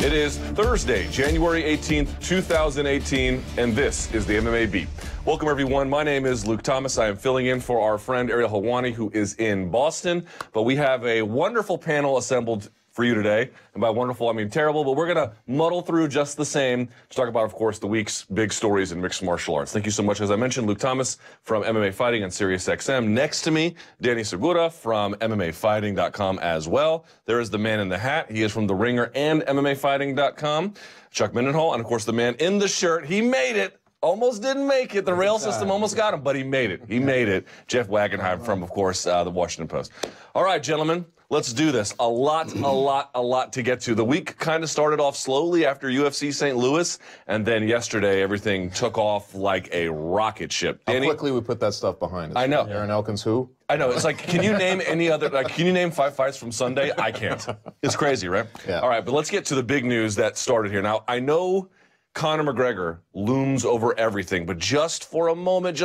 It is Thursday, January 18th, 2018, and this is the MMA Beat. Welcome, everyone. My name is Luke Thomas. I am filling in for our friend Ariel Helwani, who is in Boston. But we have a wonderful panel assembled for you today. And by wonderful, I mean terrible, but we're going to muddle through just the same to talk about, of course, the week's big stories in mixed martial arts. Thank you so much. As I mentioned, Luke Thomas from MMA Fighting on SiriusXM. Next to me, Danny Segura from MMAfighting.com as well. There is the man in the hat. He is from The Ringer and MMAfighting.com. Chuck Mindenhall, and of course, the man in the shirt. He made it. Almost didn't make it. The rail system almost got him, but he made it. He made it. Jeff Wagenheim from, of course, the Washington Post. All right, gentlemen, let's do this. A lot to get to. The week kind of started off slowly after UFC St. Louis, and then yesterday everything took off like a rocket ship. Danny? How quickly we put that stuff behind us. I know. Aaron Elkins who? I know. It's like, can you name any other, like, can you name 5 fights from Sunday? I can't. It's crazy, right? Yeah. All right, but let's get to the big news that started here. Now, I know Conor McGregor looms over everything, but just for a moment,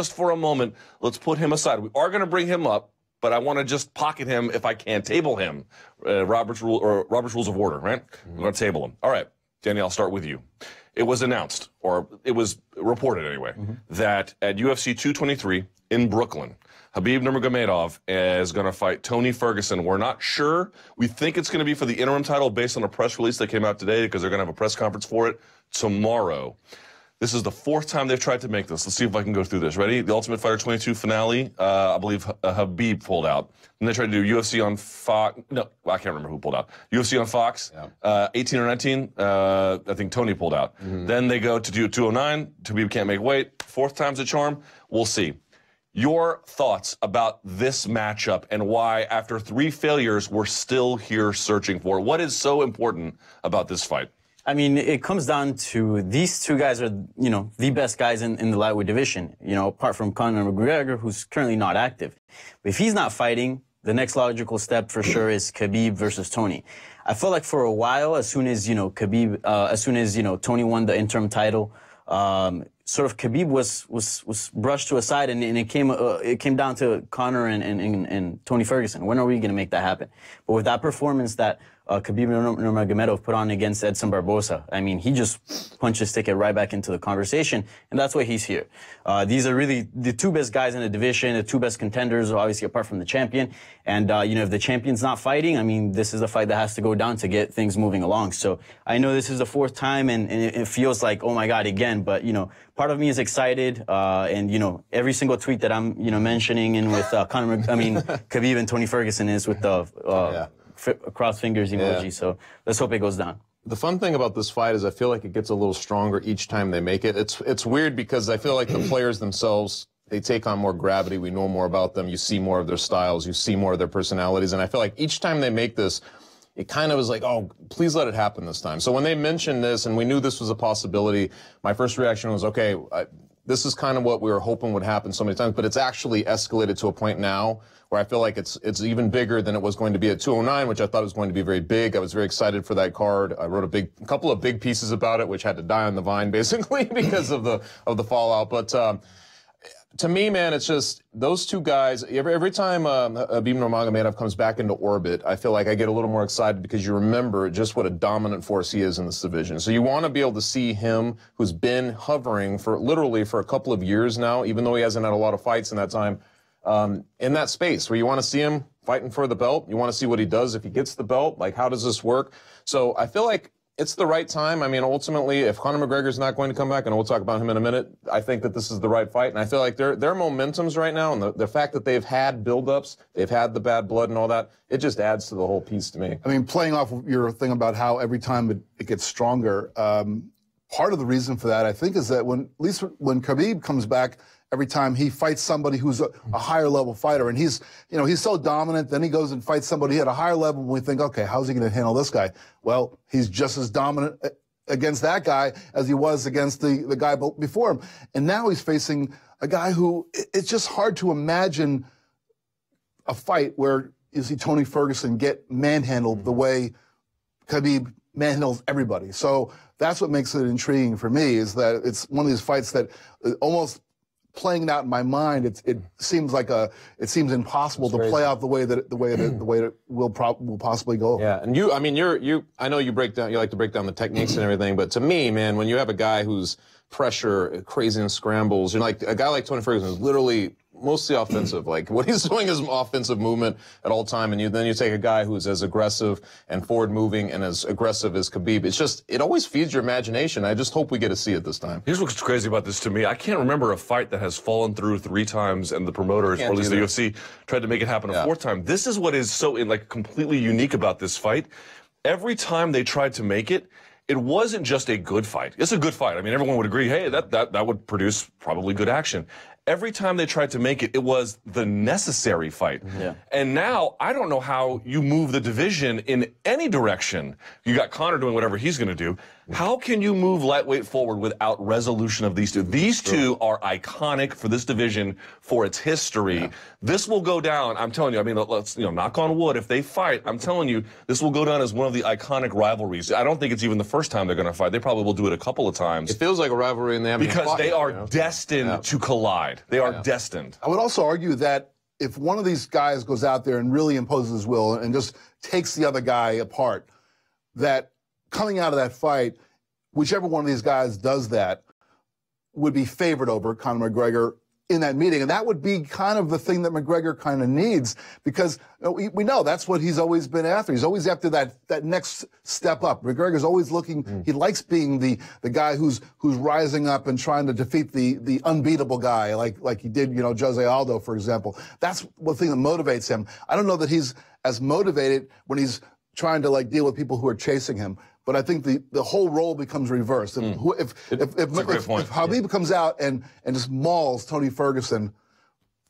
let's put him aside. We are going to bring him up, but I want to just pocket him if I can, table him. Robert's Rules of Order, right? We're going to table him. All right, Danny, I'll start with you. It was announced, or it was reported anyway, that at UFC 223 in Brooklyn, Khabib Nurmagomedov is going to fight Tony Ferguson. We're not sure. We think it's going to be for the interim title based on a press release that came out today because they're going to have a press conference for it tomorrow. This is the 4th time they've tried to make this. Let's see if I can go through this. Ready? The Ultimate Fighter 22 finale, I believe Khabib pulled out. And they tried to do UFC on Fox. No, I can't remember who pulled out. UFC on Fox, 18 or 19, I think Tony pulled out. Then they go to do 209. Khabib can't make weight. 4th time's a charm. We'll see. Your thoughts about this matchup and why, after 3 failures, we're still here searching for it. What is so important about this fight? I mean, it comes down to these 2 guys are, the best guys in the lightweight division, apart from Conor McGregor, who's currently not active. But if he's not fighting, the next logical step for sure is Khabib versus Tony. I feel like for a while, as soon as, Tony won the interim title, sort of Khabib was brushed to a side, and it came down to Conor and Tony Ferguson. When are we going to make that happen? But with that performance that Khabib Nurmagomedov put on against Edson Barboza, I mean, he just punched his ticket right back into the conversation, and that's why he's here. These are really the 2 best guys in the division, the 2 best contenders, obviously apart from the champion. And if the champion's not fighting, I mean, this is a fight that has to go down to get things moving along. So I know this is the 4th time, and it feels like, oh my God, again. But part of me is excited, and every single tweet that I'm mentioning in with Khabib and Tony Ferguson is with the cross fingers emoji. Yeah. So let's hope it goes down. The fun thing about this fight is I feel like it gets a little stronger each time they make it. It's weird because I feel like the players themselves, they take on more gravity. We know more about them. You see more of their styles. You see more of their personalities. And I feel like each time they make this, it kind of was like, oh, please let it happen this time. So when they mentioned this and we knew this was a possibility, my first reaction was, okay, this is kind of what we were hoping would happen so many times, but it's actually escalated to a point now where I feel like it's even bigger than it was going to be at 209, which I thought was going to be very big. I was very excited for that card. I wrote a couple of big pieces about it, which had to die on the vine basically because of the fallout. But to me, man, it's just those 2 guys. Every time Khabib Nurmagomedov comes back into orbit, I feel like I get a little more excited because you remember just what a dominant force he is in this division. So you want to be able to see him, who's been hovering literally for a couple of years now, even though he hasn't had a lot of fights in that time, in that space where you want to see him fighting for the belt. You want to see what he does if he gets the belt. Like, how does this work? So I feel like it's the right time. I mean, ultimately, if Conor McGregor's not going to come back, and we'll talk about him in a minute, I think that this is the right fight. And I feel like their momentum's right now, and the fact that they've had buildups, they've had the bad blood and all that, it just adds to the whole piece to me. I mean, playing off your thing about how every time it gets stronger, part of the reason for that, I think, is that at least when Khabib comes back, every time he fights somebody who's a higher level fighter, and he's so dominant, then he goes and fights somebody at a higher level, and we think, okay, how's he going to handle this guy? Well, he's just as dominant against that guy as he was against the guy before him. And now he's facing a guy who, it's just hard to imagine a fight where you see Tony Ferguson get manhandled the way Khabib manhandles everybody. So that's what makes it intriguing for me, is that it's one of these fights that almost playing it out in my mind, it seems impossible to play out the way that it will possibly go. Yeah, and I know you like to break down the techniques and everything, but to me, man, when you have a guy who's pressure, crazy and scrambles, like a guy like Tony Ferguson is literally mostly offensive. Like what he's doing is offensive movement at all time, and then you take a guy who's as aggressive and forward moving and as aggressive as Khabib. It always feeds your imagination. I just hope we get to see it this time. Here's what's crazy about this to me. I can't remember a fight that has fallen through 3 times and the promoters, or at least the UFC, tried to make it happen a 4th time. This is what is so completely unique about this fight. Every time they tried to make it, it wasn't just a good fight. It's a good fight. I mean, everyone would agree, hey, that would produce probably good action. Every time they tried to make it, it was the necessary fight. Yeah. And now, I don't know how you move the division in any direction. You got Conor doing whatever he's going to do. How can you move lightweight forward without resolution of these two? These two are iconic for this division, for its history. Yeah. This will go down, I'm telling you, I mean, let's knock on wood. If they fight, I'm telling you, this will go down as one of the iconic rivalries. I don't think it's even the first time they're going to fight. They probably will do it a couple of times. It feels like a rivalry, and they haven't because fought they yet, are destined to collide. They are destined. I would also argue that if one of these guys goes out there and really imposes his will and just takes the other guy apart, that coming out of that fight, whichever one of these guys does that would be favored over Conor McGregor in that meeting. And that would be kind of the thing that McGregor kind of needs, because we know that's what he's always been after. He's always after that next step up. McGregor's always looking, he likes being the guy who's rising up and trying to defeat the unbeatable guy, like he did, Jose Aldo, for example. That's one thing that motivates him. I don't know that he's as motivated when he's trying to deal with people who are chasing him. But I think the whole role becomes reversed. If Khabib comes out and just mauls Tony Ferguson,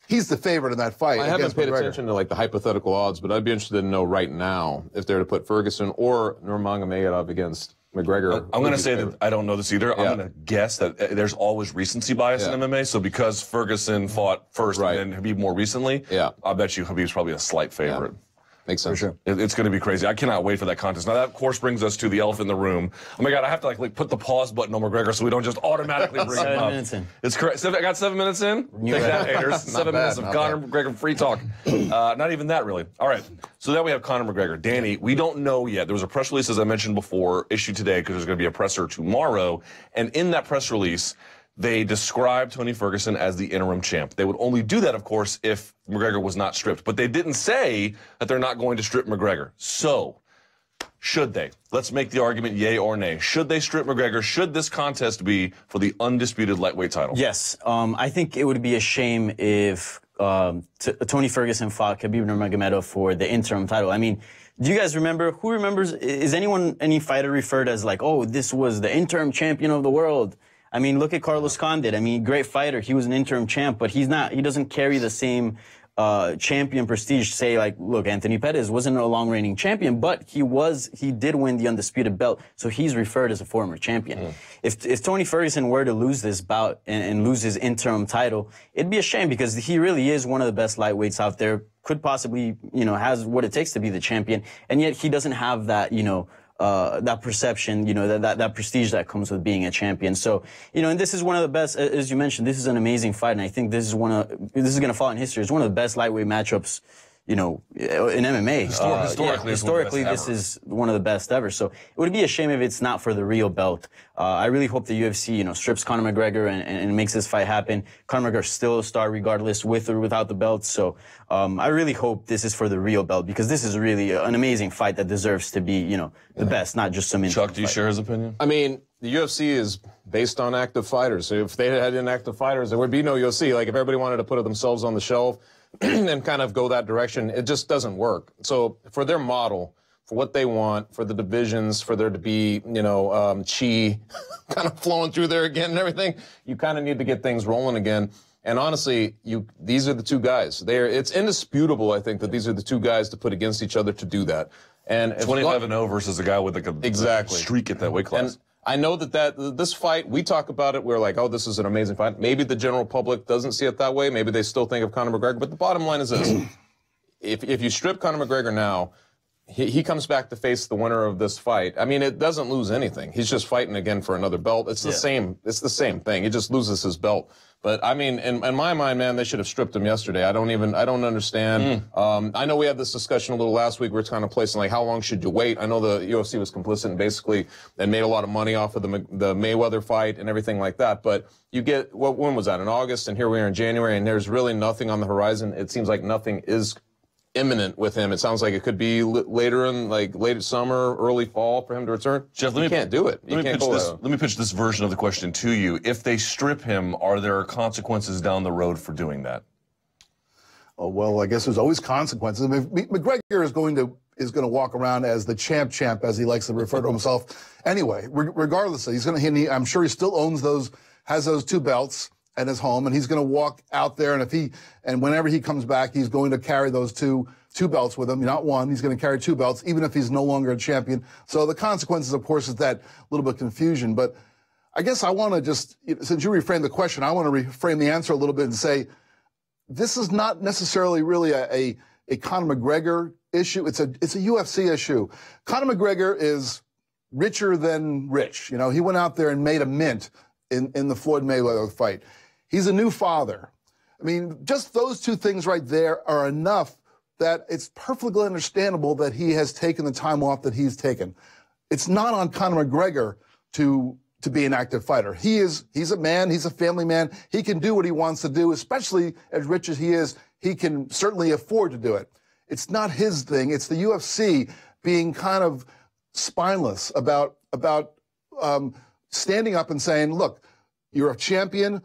he's the favorite in that fight. I haven't paid attention to the hypothetical odds, but I'd be interested to know right now if they're to put Ferguson or Nurmagomedov against McGregor. I'm going to say that I don't know this either. I'm going to guess that there's always recency bias in MMA. So because Ferguson fought first and then Khabib more recently, I bet you Khabib's probably a slight favorite. Makes sense. For sure. It's going to be crazy. I cannot wait for that contest. Now, that, of course, brings us to the elephant in the room. Oh, my God, I have to, put the pause button on McGregor so we don't just automatically bring him up. 7 minutes in. It's correct. I got 7 minutes in? Take that, haters. 7 minutes of Conor McGregor free talk. Not even that, really. All right. So now we have Conor McGregor. Danny, we don't know yet. There was a press release, as I mentioned before, issued today because there's going to be a presser tomorrow. And in that press release, they described Tony Ferguson as the interim champ. They would only do that, of course, if McGregor was not stripped. But they didn't say that they're not going to strip McGregor. So, should they? Let's make the argument yay or nay. Should they strip McGregor? Should this contest be for the undisputed lightweight title? Yes. I think it would be a shame if Tony Ferguson fought Khabib Nurmagomedov for the interim title. I mean, do you guys remember? Who remembers? Is any fighter referred as oh, this was the interim champion of the world? I mean, look at Carlos Condit. I mean, great fighter. He was an interim champ, but he doesn't carry the same champion prestige. Say, look, Anthony Pettis wasn't a long-reigning champion, but he did win the undisputed belt, so he's referred as a former champion. If Tony Ferguson were to lose this bout and lose his interim title, it'd be a shame because he really is one of the best lightweights out there, could possibly, has what it takes to be the champion, and yet he doesn't have that, that perception, that prestige that comes with being a champion. So, and this is one of the best, as you mentioned, this is an amazing fight, and I think this is going to fall in history. It's one of the best lightweight matchups, in MMA. Historically, this is one of the best ever. So it would be a shame if it's not for the real belt. I really hope the UFC, strips Conor McGregor and makes this fight happen. Conor McGregor's still a star regardless, with or without the belt. So I really hope this is for the real belt, because this is really an amazing fight that deserves to be, the best, not just some Chuck, do you share his opinion? I mean, the UFC is based on active fighters. So if they had inactive fighters, there would be no UFC. If everybody wanted to put themselves on the shelf and kind of go that direction, it just doesn't work. So for their model, for what they want, for the divisions, for there to be, chi kind of flowing through there again and everything, you kind of need to get things rolling again. And honestly, these are the two guys. It's indisputable, I think, that these are the two guys to put against each other to do that. And 25-0 versus a guy with a streak at that weight class. And I know that this fight, we talk about it, we're like, oh, this is an amazing fight. Maybe the general public doesn't see it that way. Maybe they still think of Conor McGregor. But the bottom line is this. If you strip Conor McGregor now, he comes back to face the winner of this fight. I mean, it doesn't lose anything. He's just fighting again for another belt. It's the same. It's the same thing. He just loses his belt. But I mean, in my mind, man, they should have stripped him yesterday. I don't understand. I know we had this discussion a little last week. We were kind of placing like, how long should you wait? I know the UFC was complicit and basically and made a lot of money off of the Mayweather fight and everything like that. But you get, when was that? In August, and here we are in January, and there's really nothing on the horizon. It seems like nothing is imminent with him. It sounds like it could be later in, like, late summer, early fall for him to return. Jeff, you can't do it. Let me pitch this version of the question to you. If they strip him, are there consequences down the road for doing that? Oh, well, I guess there's always consequences. I mean, McGregor is going to walk around as the champ, as he likes to refer to himself. Anyway, regardless, I'm sure he still has those 2 belts at his home, and he's going to walk out there, and whenever he comes back, he's going to carry those two belts with him, not one. He's going to carry 2 belts, even if he's no longer a champion. So the consequences, of course, is that little bit of confusion. But I guess I want to just, since you reframed the question, I want to reframe the answer a little bit and say, this is not necessarily really a Conor McGregor issue. It's a UFC issue. Conor McGregor is richer than rich. He went out there and made a mint in the Floyd Mayweather fight. He's a new father. I mean, just those 2 things right there are enough that it's perfectly understandable that he has taken the time off that he's taken. It's not on Conor McGregor to be an active fighter. He's a man, he's a family man. He can do what he wants to do, especially as rich as he is. He can certainly afford to do it. It's not his thing. It's the UFC being kind of spineless about standing up and saying, look, you're a champion.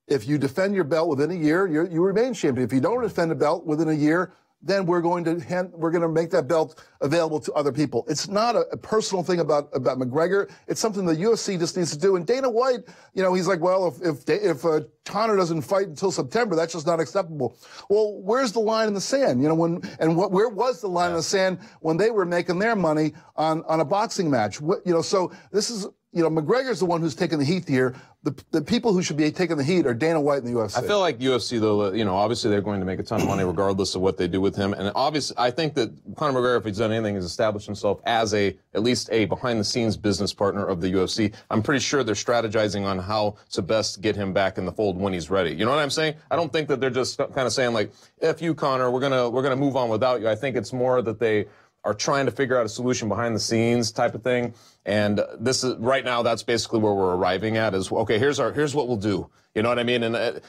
If you defend your belt within a year, you remain champion. If you don't defend a belt within a year, then we're going to make that belt available to other people. It's not a personal thing about McGregor. It's something the UFC just needs to do. And Dana White, he's like, well, if Conor doesn't fight until September, that's just not acceptable. Well, where's the line in the sand? Where was the line in the sand when they were making their money on a boxing match? So this is. McGregor's the one who's taking the heat here. The people who should be taking the heat are Dana White and the UFC. I feel like UFC, though, obviously they're going to make a ton of money regardless of what they do with him. And obviously, I think that Conor McGregor, if he's done anything, has established himself as at least a behind-the-scenes business partner of the UFC. I'm pretty sure they're strategizing on how to best get him back in the fold when he's ready. You know what I'm saying? I don't think that they're just kind of saying, like, F you, Conor, we're gonna move on without you. I think it's more that they are trying to figure out a solution behind the scenes type of thing. And this is right now, that's basically where we're arriving at is, okay, here's what we'll do. You know what I mean? And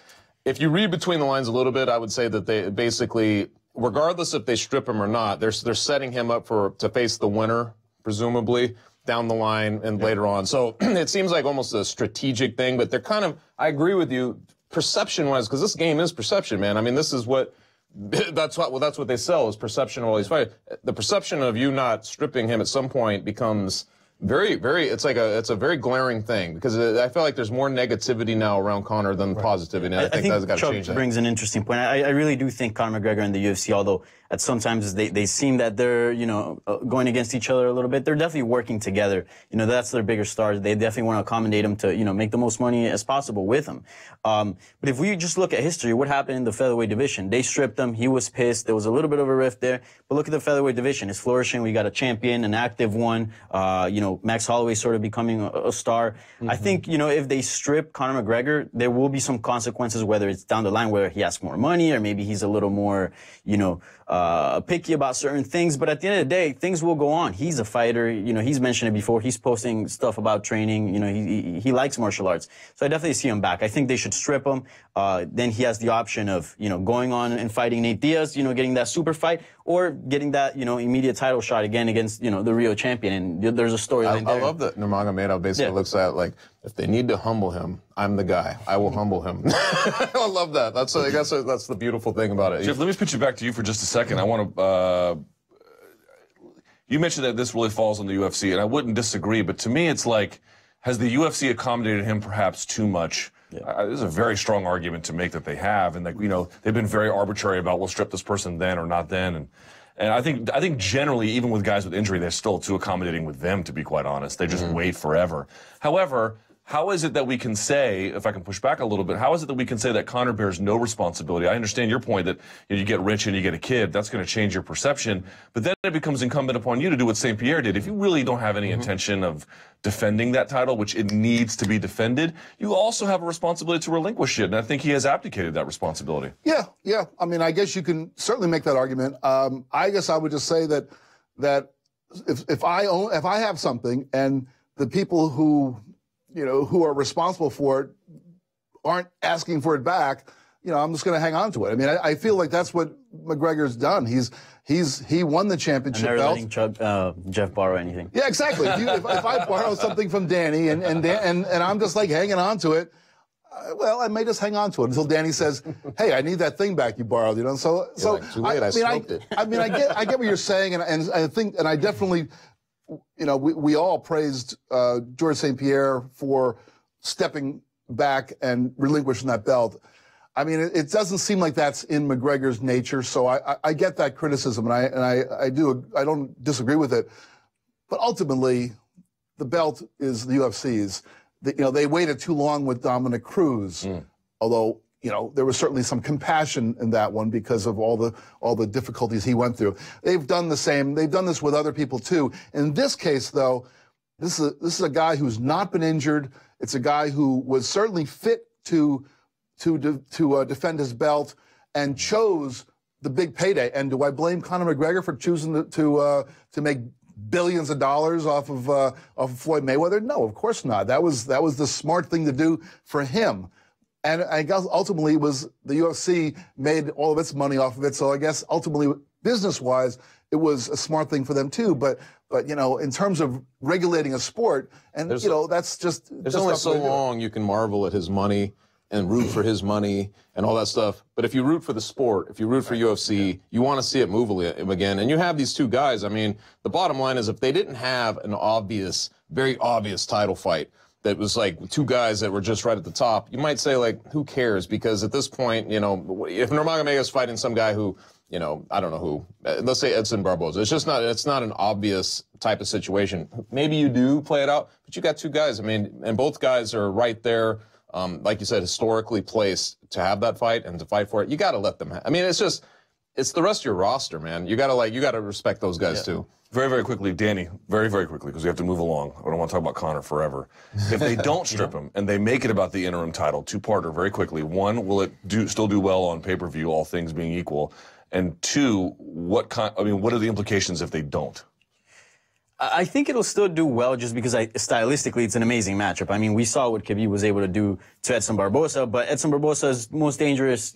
if you read between the lines a little bit, I would say that they basically, regardless if they strip him or not, they're setting him up to face the winner, presumably, down the line and later on. So it seems like almost a strategic thing, but they're kind of, I agree with you, perception-wise, because this game is perception, man. I mean, this is what, that's what they sell is perception of all these fights. The perception of you not stripping him at some point becomes very, very, it's a very glaring thing because I feel like there's more negativity now around Conor than positivity. And I think that's got to change that. Chuck brings an interesting point. I really do think Conor McGregor and the UFC, although at sometimes they seem that they're, going against each other a little bit, they're definitely working together. That's their bigger stars. They definitely want to accommodate him to, make the most money as possible with him. But if we just look at history, what happened in the featherweight division? They stripped him. He was pissed. There was a little bit of a rift there. But look at the featherweight division. It's flourishing. We got a champion, an active one. Max Holloway sort of becoming a star. Mm-hmm. I think, if they strip Conor McGregor, there will be some consequences, whether it's down the line where he asks more money or maybe he's a little more, picky about certain things. But at the end of the day, things will go on. He's a fighter. He's mentioned it before. He's posting stuff about training. He likes martial arts. So I definitely see him back. I think they should strip him. Then he has the option of, going on and fighting Nate Diaz, getting that super fight or getting that, immediate title shot again against, the Rio champion. And there's a storyline there. I love that Nurmagomedov basically looks at like, if they need to humble him, I'm the guy. I will humble him. I love that. That's the beautiful thing about it. Jeff, let me pitch it back to you for just a second. I want to. You mentioned that this really falls on the UFC, and I wouldn't disagree. But to me, it's like, has the UFC accommodated him perhaps too much? Yeah. There's a very strong argument to make that they have, and that they've been very arbitrary about we'll strip this person then or not then, and I think generally, even with guys with injury, they're still too accommodating with them, to be quite honest. They just wait forever. However, how is it that we can say, if I can push back a little bit, how is it that we can say that Conor bears no responsibility? I understand your point that you get rich and you get a kid, that's going to change your perception, but then it becomes incumbent upon you to do what St. Pierre did. If you really don't have any intention of defending that title, which it needs to be defended, you also have a responsibility to relinquish it, and I think he has abdicated that responsibility. Yeah. I mean, I guess you can certainly make that argument. I guess I would just say that if I have something and the people who are responsible for it aren't asking for it back, I'm just going to hang on to it. I mean, I feel like that's what McGregor's done. He won the championship never belt. letting Jeff borrow anything. Yeah, exactly. If I borrow something from Danny and I'm just like hanging on to it, well, I may just hang on to it until Danny says, "Hey, I need that thing back you borrowed." So like, too late, I smoked it. I mean, I get what you're saying, and I think, and I definitely. We all praised George St. Pierre for stepping back and relinquishing that belt. I mean, it doesn't seem like that's in McGregor's nature, so I get that criticism, and I don't disagree with it. But ultimately, the belt is the UFC's. They waited too long with Dominic Cruz, although. There was certainly some compassion in that one because of all the difficulties he went through. They've done the same. They've done this with other people too. In this case, though, this is a guy who's not been injured. It's a guy who was certainly fit to defend his belt and chose the big payday. And do I blame Conor McGregor for choosing to make billions of dollars off of Floyd Mayweather? No, of course not. That was the smart thing to do for him. And I guess ultimately it was the UFC made all of its money off of it. So I guess ultimately, business-wise, it was a smart thing for them too. But in terms of regulating a sport, and that's just there's only so long you can marvel at his money and root for his money and all that stuff. But if you root for the sport, if you root for UFC, you want to see it move again. And you have these two guys. I mean, the bottom line is if they didn't have an very obvious title fight, that was like two guys that were just right at the top, you might say, like, who cares? Because at this point, if Nurmagomedov is fighting some guy who, I don't know who, let's say Edson Barboza, it's not an obvious type of situation. Maybe you do play it out, but you got two guys. I mean, and both guys are right there, like you said, historically placed to have that fight and to fight for it. You got to let them I mean, it's the rest of your roster, man. You got to respect those guys too. Very, very quickly, Danny, very, very quickly, because we have to move along. I don't want to talk about Conor forever. If they don't strip him and they make it about the interim title, two-parter, very quickly. One, will it still do well on pay-per-view, all things being equal? And two, what are the implications if they don't? I think it'll still do well just because stylistically it's an amazing matchup. I mean, we saw what Khabib was able to do to Edson Barboza, but Edson Barboza is most dangerous,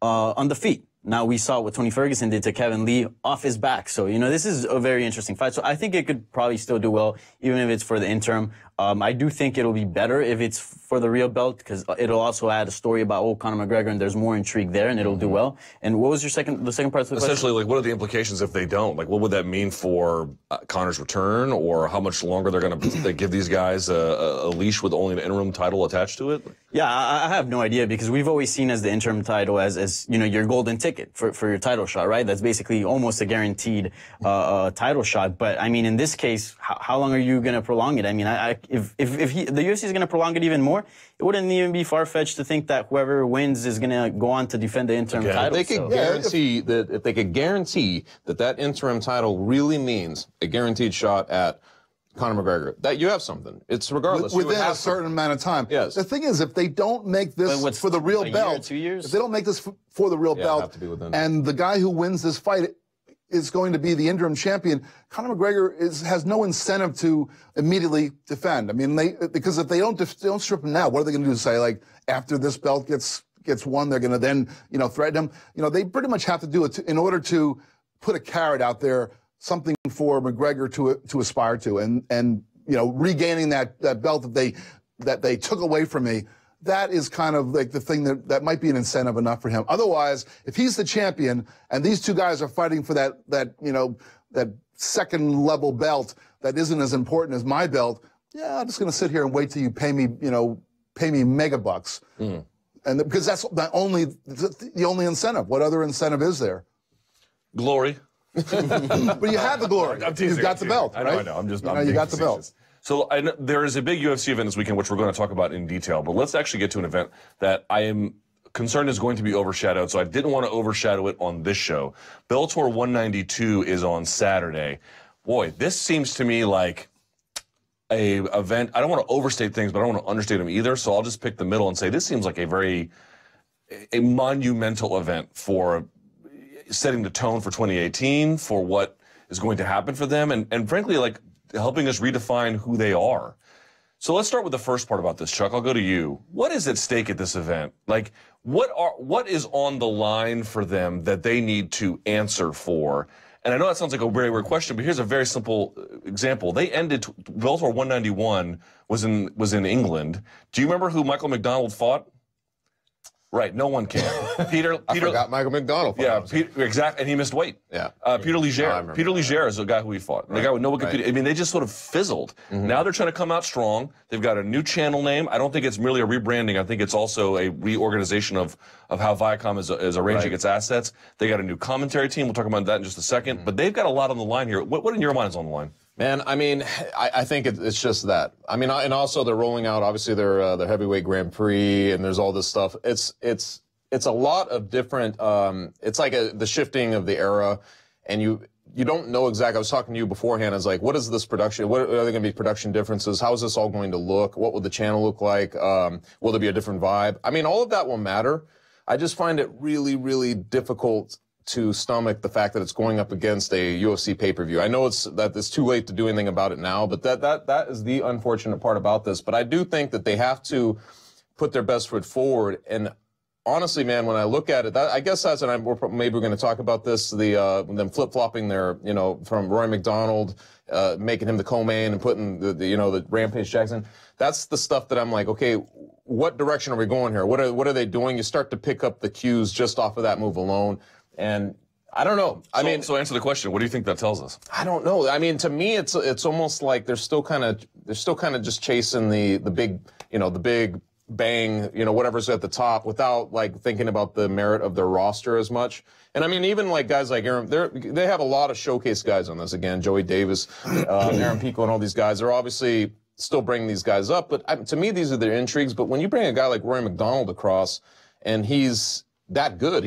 on the feet. Now we saw what Tony Ferguson did to Kevin Lee off his back. So, this is a very interesting fight. So I think it could probably still do well, even if it's for the interim. I do think it'll be better if it's for the real belt, because it'll also add a story about Conor McGregor, and there's more intrigue there, and it'll do well. And what was the second part of the question? Essentially, like, what are the implications if they don't? Like, what would that mean for Conor's return, or how much longer they're going to give these guys a leash with only an interim title attached to it? Yeah, I have no idea, because we've always seen as the interim title as your golden ticket for your title shot, right? That's basically almost a guaranteed title shot. But I mean, in this case, how long are you going to prolong it? I mean, if the UFC is going to prolong it even more, it wouldn't even be far-fetched to think that whoever wins is going to go on to defend the interim title. They could guarantee that if they could guarantee that interim title really means a guaranteed shot at Conor McGregor, that you have something. It's regardless. Within a certain amount of time. Yes. The thing is, if they don't make this for the real belt, 2 years? if they don't make this for the real belt, and the guy who wins this fight is going to be the interim champion, Conor McGregor has no incentive to immediately defend. I mean, because if they don't strip him now, what are they going to do? Say, like, after this belt gets won, they're going to then threaten him. They pretty much have to do it in order to put a carrot out there, something for McGregor to aspire to, and regaining that belt that they took away from me. That is kind of like the thing that might be an incentive enough for him. Otherwise, if he's the champion and these two guys are fighting for that second level belt that isn't as important as my belt, I'm just going to sit here and wait till you pay me mega bucks. And because that's the only incentive. What other incentive is there? Glory. But you have the glory. I'm teasing, You've got the belt, right? I know. I'm you got the belt. So I know there is a big UFC event this weekend, which we're going to talk about in detail. But let's actually get to an event that I am concerned is going to be overshadowed. So I didn't want to overshadow it on this show. Bellator 192 is on Saturday. Boy, this seems to me like a event. I don't want to overstate things, but I don't want to understate them either. So I'll just pick the middle and say this seems like a monumental event for setting the tone for 2018, for what is going to happen for them, and frankly, like helping us redefine who they are. So let's start with the first part about this, Chuck. I'll go to you. What is at stake at this event? Like, what is on the line for them that they need to answer for? And I know that sounds like a very weird question, but here's a very simple example. They ended Bellator 191 was in England. Do you remember who Michael McDonald fought? Right, no one can. Peter, I forgot Michael McDonald. Yeah, exactly, and he missed weight. Yeah. Peter Ligier. Peter Ligier is the guy who he fought. The guy with no one competed. I mean, they just sort of fizzled. Now they're trying to come out strong. They've got a new channel name. I don't think it's merely a rebranding. I think it's also a reorganization of how Viacom is arranging its assets. They got a new commentary team. We'll talk about that in just a second. But they've got a lot on the line here. What in your mind is on the line? Man, I mean, I think it's just that. I mean, and also they're rolling out, obviously, their heavyweight Grand Prix, and there's all this stuff. It's a lot of different. It's like the shifting of the era, and you don't know exactly. I was talking to you beforehand. I was like, what is this production? What are there going to be production differences? How is this all going to look? What will the channel look like? Will there be a different vibe? I mean, all of that will matter. I just find it really, really difficult to stomach the fact that it's going up against a UFC pay-per-view. I know it's too late to do anything about it now, but that is the unfortunate part about this. But I do think that they have to put their best foot forward. And honestly, man, when I look at it, I guess that's, and maybe we're going to talk about this, them flip-flopping their, from Roy McDonald, making him the co-main and putting the Rampage Jackson. That's the stuff that I'm like, okay, what direction are we going here? What are they doing? You start to pick up the cues just off of that move alone. And I don't know. So answer the question. What do you think that tells us? I don't know. I mean, to me, it's almost like they're still kind of just chasing the big, the big bang, whatever's at the top, without like thinking about the merit of their roster as much. And I mean, even like guys like Aaron, they have a lot of showcase guys on this. Again, Joey Davis, Aaron Pico, and all these guys. They're obviously still bringing these guys up. But to me, these are their intrigues. But when you bring a guy like Roy McDonald across, and he's that good,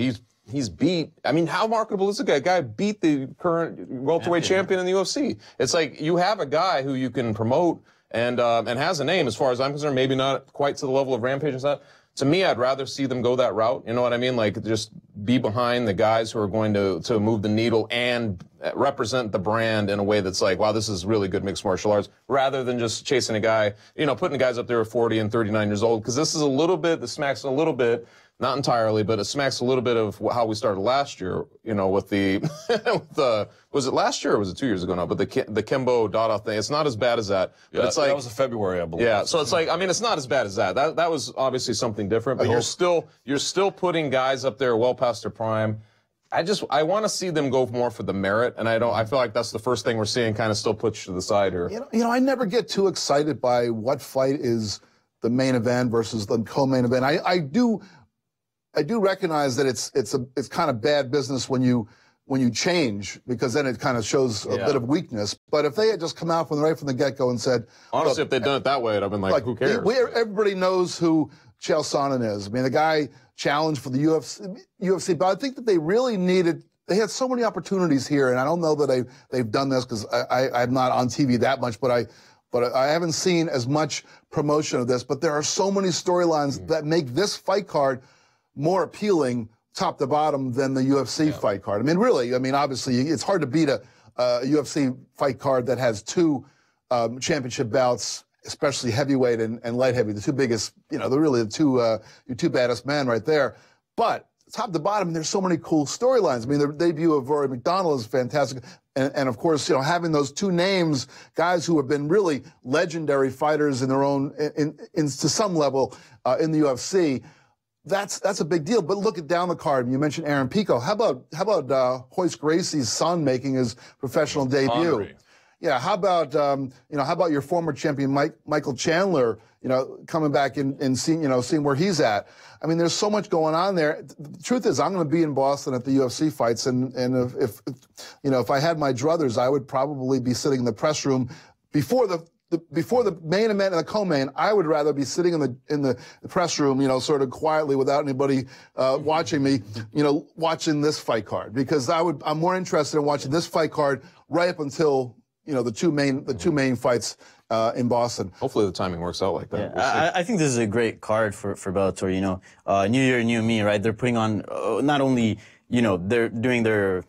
He's beat. I mean, how marketable is the guy? Guy beat the current welterweight champion in the UFC. It's like you have a guy who you can promote and has a name. As far as I'm concerned, maybe not quite to the level of Rampage and stuff. To me, I'd rather see them go that route. You know what I mean? Like just be behind the guys who are going to move the needle and represent the brand in a way that's like, wow, this is really good mixed martial arts, rather than just chasing a guy, putting guys up there at 40 and 39 years old. Because this is this smacks a little bit. Not entirely, but it smacks a little bit of how we started last year, with the, was it last year or was it 2 years ago now? But the Kimbo Dada thing, it's not as bad as that. Yeah, but it's like, that was in February, I believe. Yeah, so it's like, I mean, it's not as bad as that. That was obviously something different, but you're still putting guys up there well past their prime. I want to see them go more for the merit, and I feel like that's the first thing we're seeing kind of still pushed to the side here. I never get too excited by what fight is the main event versus the co-main event. I do recognize that it's kind of bad business when you change, because then it kind of shows a bit of weakness. But if they had just come out right from the get-go and said, honestly, if they'd done it that way, I'd have been like who cares? Everybody knows who Chael Sonnen is. I mean, the guy challenged for the UFC, but I think that they really needed. They had so many opportunities here, and I don't know that they've done this because I'm not on TV that much, but I haven't seen as much promotion of this. But there are so many storylines that make this fight card more appealing top to bottom than the UFC fight card. I mean, really, obviously, it's hard to beat a UFC fight card that has two championship bouts, especially heavyweight and light heavy, the two biggest, they're really your two baddest men right there. But top to bottom, there's so many cool storylines. I mean, the debut of Rory McDonald is fantastic. And of course, having those two names, guys who have been really legendary fighters in their own, to some level, in the UFC, that's a big deal. But look at down the card. You mentioned Aaron Pico. How about Royce Gracie's son making his professional debut? Henry. Yeah. How about your former champion Michael Chandler? Coming back and seeing where he's at. I mean, there's so much going on there. The truth is, I'm going to be in Boston at the UFC fights, and if I had my druthers, I would probably be sitting in the press room before the before the main event and the co-main, I would rather be sitting in the press room, you know, sort of quietly without anybody watching me, you know, watching this fight card, because I'm more interested in watching this fight card right up until, you know, the two main fights in Boston. Hopefully the timing works out like that. Yeah, We'll I think this is a great card for Bellator. You know, New Year, New Me, right? They're putting on not only, you know, they're doing their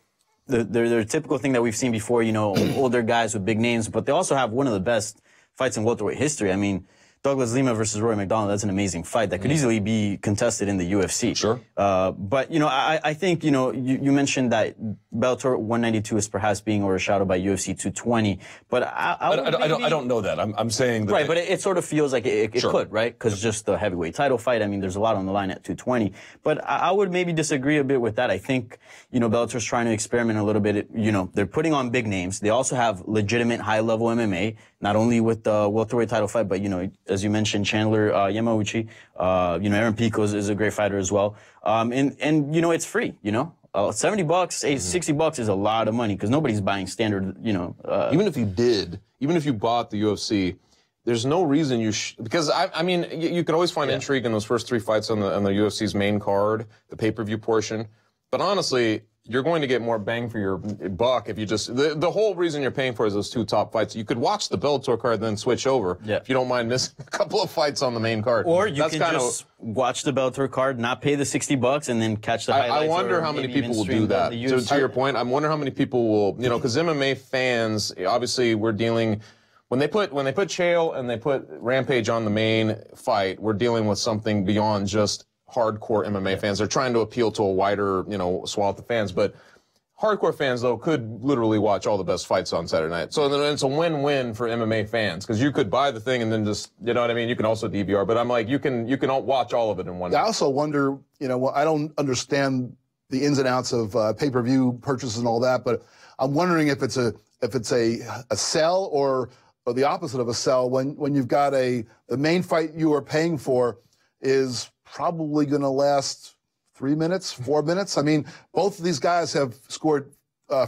typical thing that we've seen before, you know, older guys with big names, but they also have one of the best fights in welterweight history. I mean, Douglas Lima versus Rory McDonald, that's an amazing fight that could easily be contested in the UFC. Sure. But, you know, I think, you know, you mentioned that Bellator 192 is perhaps being overshadowed by UFC 220. But I don't know that. I'm saying that. Right, but it sort of feels like it Sure. could, right? Because just the heavyweight title fight, I mean, there's a lot on the line at 220. But I would maybe disagree a bit with that. I think, you know, Bellator's trying to experiment a little bit. You know, they're putting on big names. They also have legitimate high-level MMA, not only with the welterweight title fight, but, you know, as you mentioned, Chandler Yamauchi, you know, Aaron Pico is a great fighter as well. And you know, it's free, you know. $70, $60 is a lot of money because nobody's buying standard, you know. even if you bought the UFC, there's no reason you because I mean, you could always find intrigue in those first 3 fights on the UFC's main card, the pay-per-view portion. But honestly, you're going to get more bang for your buck if you just the whole reason you're paying for is those 2 top fights. You could watch the Bellator card then switch over if you don't mind missing a couple of fights on the main card. Or you can just watch the Bellator card, not pay the $60, and then catch the highlights. I wonder how many people will do that. To your point, I wonder how many people will, you know, because MMA fans, obviously, we're dealing. When they put Chael and they put Rampage on the main fight, we're dealing with something beyond just hardcore MMA fans. They're trying to appeal to a wider, you know, swath of fans. But hardcore fans, though, could literally watch all the best fights on Saturday night. So then it's a win-win for MMA fans because you could buy the thing and then just, you know what I mean? You can also DVR. But I'm like, you can watch all of it in one. I also wonder, you know, I don't understand the ins and outs of pay-per-view purchases and all that, but I'm wondering if it's a sell or the opposite of a sell when you've got the main fight you are paying for is probably going to last 3 minutes, 4 minutes. I mean, both of these guys have scored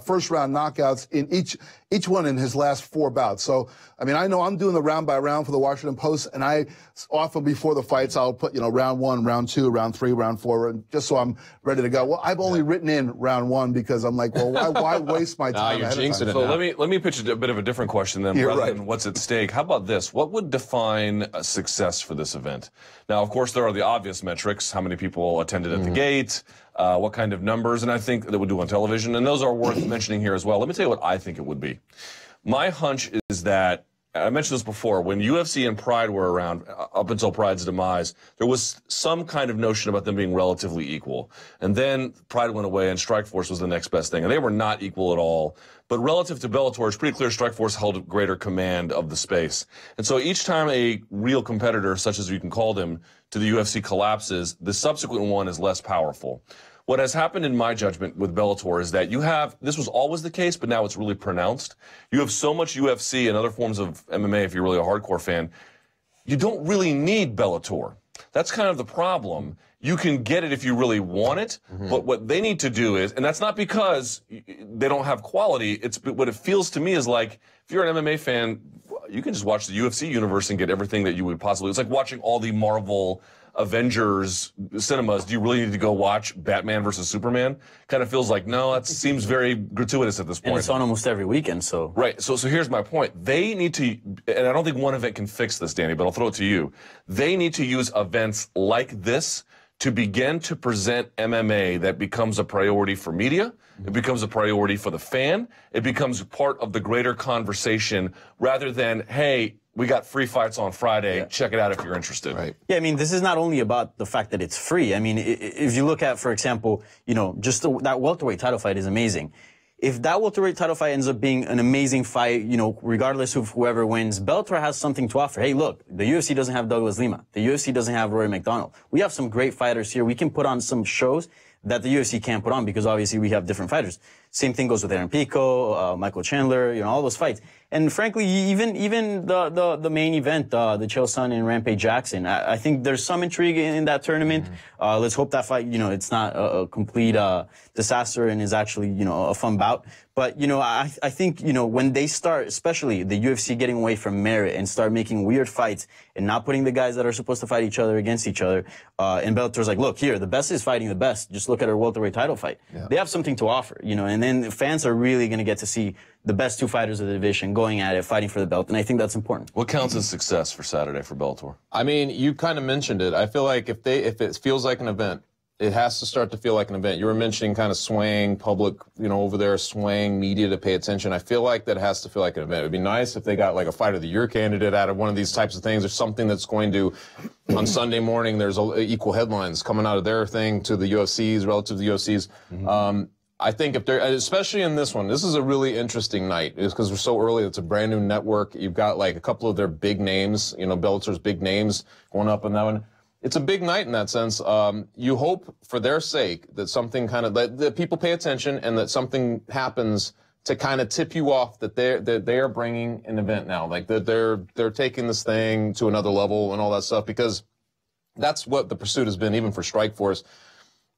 first-round knockouts in each one in his last 4 bouts. So, I mean, I know I'm doing the round by round for the Washington Post, and I often before the fights I'll put, you know, round 1, round 2, round 3, round 4, and just so I'm ready to go. Well, I've only written in round 1 because I'm like, well, why waste my time? You're jinxing it. So let me pitch a bit of a different question then, rather than what's at stake. How about this? What would define a success for this event? Now, of course, there are the obvious metrics: how many people attended at the gate, what kind of numbers, and I think that would do on television, and those are worth mentioning here as well. Let me tell you what I think it would be. My hunch is that, I mentioned this before, when UFC and Pride were around, up until Pride's demise, there was some kind of notion about them being relatively equal. And then Pride went away and Strikeforce was the next best thing. And they were not equal at all. But relative to Bellator, it's pretty clear Strikeforce held greater command of the space. And so each time a real competitor, such as you can call them, to the UFC collapses, the subsequent one is less powerful. What has happened in my judgment with Bellator is that this was always the case, but now it's really pronounced. You have so much UFC and other forms of MMA, if you're really a hardcore fan, you don't really need Bellator. That's kind of the problem. You can get it if you really want it, but what they need to do is, and that's not because they don't have quality, it's what it feels to me is like, if you're an MMA fan, you can just watch the UFC universe and get everything that you would possibly, it's like watching all the Marvel Avengers cinemas. Do you really need to go watch Batman versus Superman? Kind of feels like, no, that seems very gratuitous at this point. And it's on almost every weekend, so. Right, so here's my point. They need to, and I don't think one event can fix this, Danny, but I'll throw it to you. They need to use events like this to begin to present MMA that becomes a priority for media. It becomes a priority for the fan. It becomes part of the greater conversation rather than, hey, we got free fights on Friday. Check it out if you're interested. Right. Yeah, I mean, this is not only about the fact that it's free. I mean, if you look at, for example, you know, just that welterweight title fight is amazing. If that welterweight title fight ends up being an amazing fight, you know, regardless of whoever wins, Bellator has something to offer. Hey, look, the UFC doesn't have Douglas Lima. The UFC doesn't have Rory McDonald. We have some great fighters here. We can put on some shows that the UFC can't put on because obviously we have different fighters. Same thing goes with Aaron Pico, Michael Chandler, you know, all those fights. And frankly, even the main event, the Chael Sonnen and Rampage Jackson, I think there's some intrigue in that tournament. Let's hope that fight, you know, it's not a complete disaster and is actually, you know, a fun bout. But, you know, I think, you know, when they start, especially the UFC getting away from merit and start making weird fights and not putting the guys that are supposed to fight each other against each other, and Bellator's like, look, here, the best is fighting the best. Just look at our welterweight title fight. Yeah. They have something to offer, you know, and then fans are really going to get to see the best two fighters of the division going at it, fighting for the belt, and I think that's important. What counts as success for Saturday for Bellator? I mean, you kind of mentioned it. I feel like if it feels like an event, it has to start to feel like an event. You were mentioning kind of swaying public, you know, over there, swaying media to pay attention. I feel like that has to feel like an event. It would be nice if they got like a Fight of the Year candidate out of one of these types of things, or something that's going to, on Sunday morning, there's equal headlines coming out of their thing to the UFC's, relative to the UFC's. I think if they're, especially in this one, this is a really interesting night. It's because we're so early. It's a brand new network. You've got like a couple of their big names, you know, Bellator's big names going up in that one. It's a big night in that sense. You hope for their sake that something kind of, that people pay attention and that something happens to kind of tip you off that they are bringing an event now, like that they're taking this thing to another level and all that stuff, because that's what the pursuit has been, even for Strikeforce.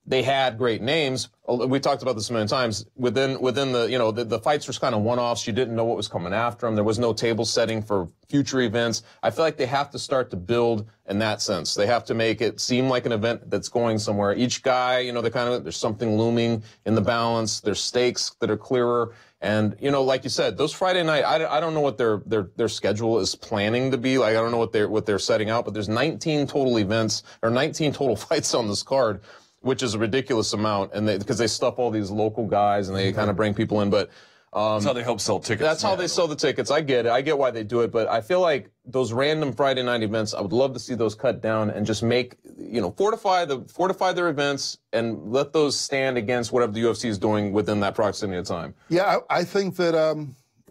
They had great names. We talked about this a million times. Within the, you know, the fights were kind of one-offs. You didn't know what was coming after them. There was no table setting for future events. I feel like they have to start to build in that sense. They have to make it seem like an event that's going somewhere. Each guy, you know, there's something looming in the balance. There's stakes that are clearer. And, you know, like you said, those Friday night, I don't know what their schedule is planning to be. Like, I don't know what they're setting out, but there's 19 total events, or 19 total fights on this card, which is a ridiculous amount, and because they stuff all these local guys and they kind of bring people in. But that's how they help sell tickets. That's how they sell the tickets. I get it. I get why they do it. But I feel like those random Friday night events, I would love to see those cut down and just make, you know, fortify their events and let those stand against whatever the UFC is doing within that proximity of time. Yeah, I think that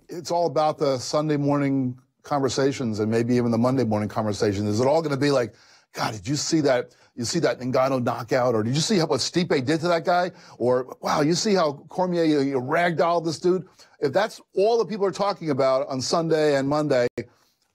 it's all about the Sunday morning conversations and maybe even the Monday morning conversations. Is it all going to be like, God, did you see that? You see that Ngannou knockout? Or did you see what Stipe did to that guy? Or, wow, you see how Cormier you ragdolled this dude? If that's all that people are talking about on Sunday and Monday,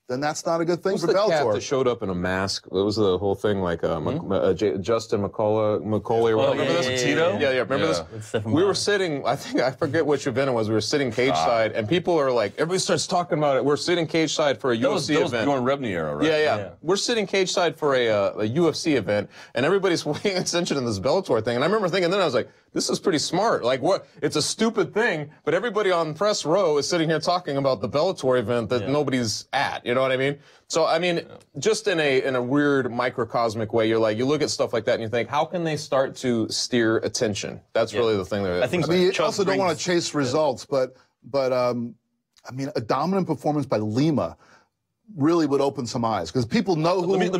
then that's not a good thing for Bellator. Who's the cat that showed up in a mask? It was the whole thing, like Justin McCauley or whatever. Remember this? Tito? Yeah, remember this? We were sitting, I forget which event it was. We were sitting cage side, and people are like, everybody starts talking about it. We're sitting cage side for a UFC event. That was Bjorn Rebney era, right? Yeah. We're sitting cage side for a UFC event, and everybody's paying attention to this Bellator thing. And I remember thinking then, I was like, this is pretty smart. Like, what? It's a stupid thing, but everybody on press row is sitting here talking about the Bellator event that nobody's at. You know what I mean? So, I mean, just in a weird microcosmic way, you're like, you look at stuff like that and you think, how can they start to steer attention? That's really the thing. I mean, you also don't want to chase results, but I mean, a dominant performance by Lima really would open some eyes, because people know who. Let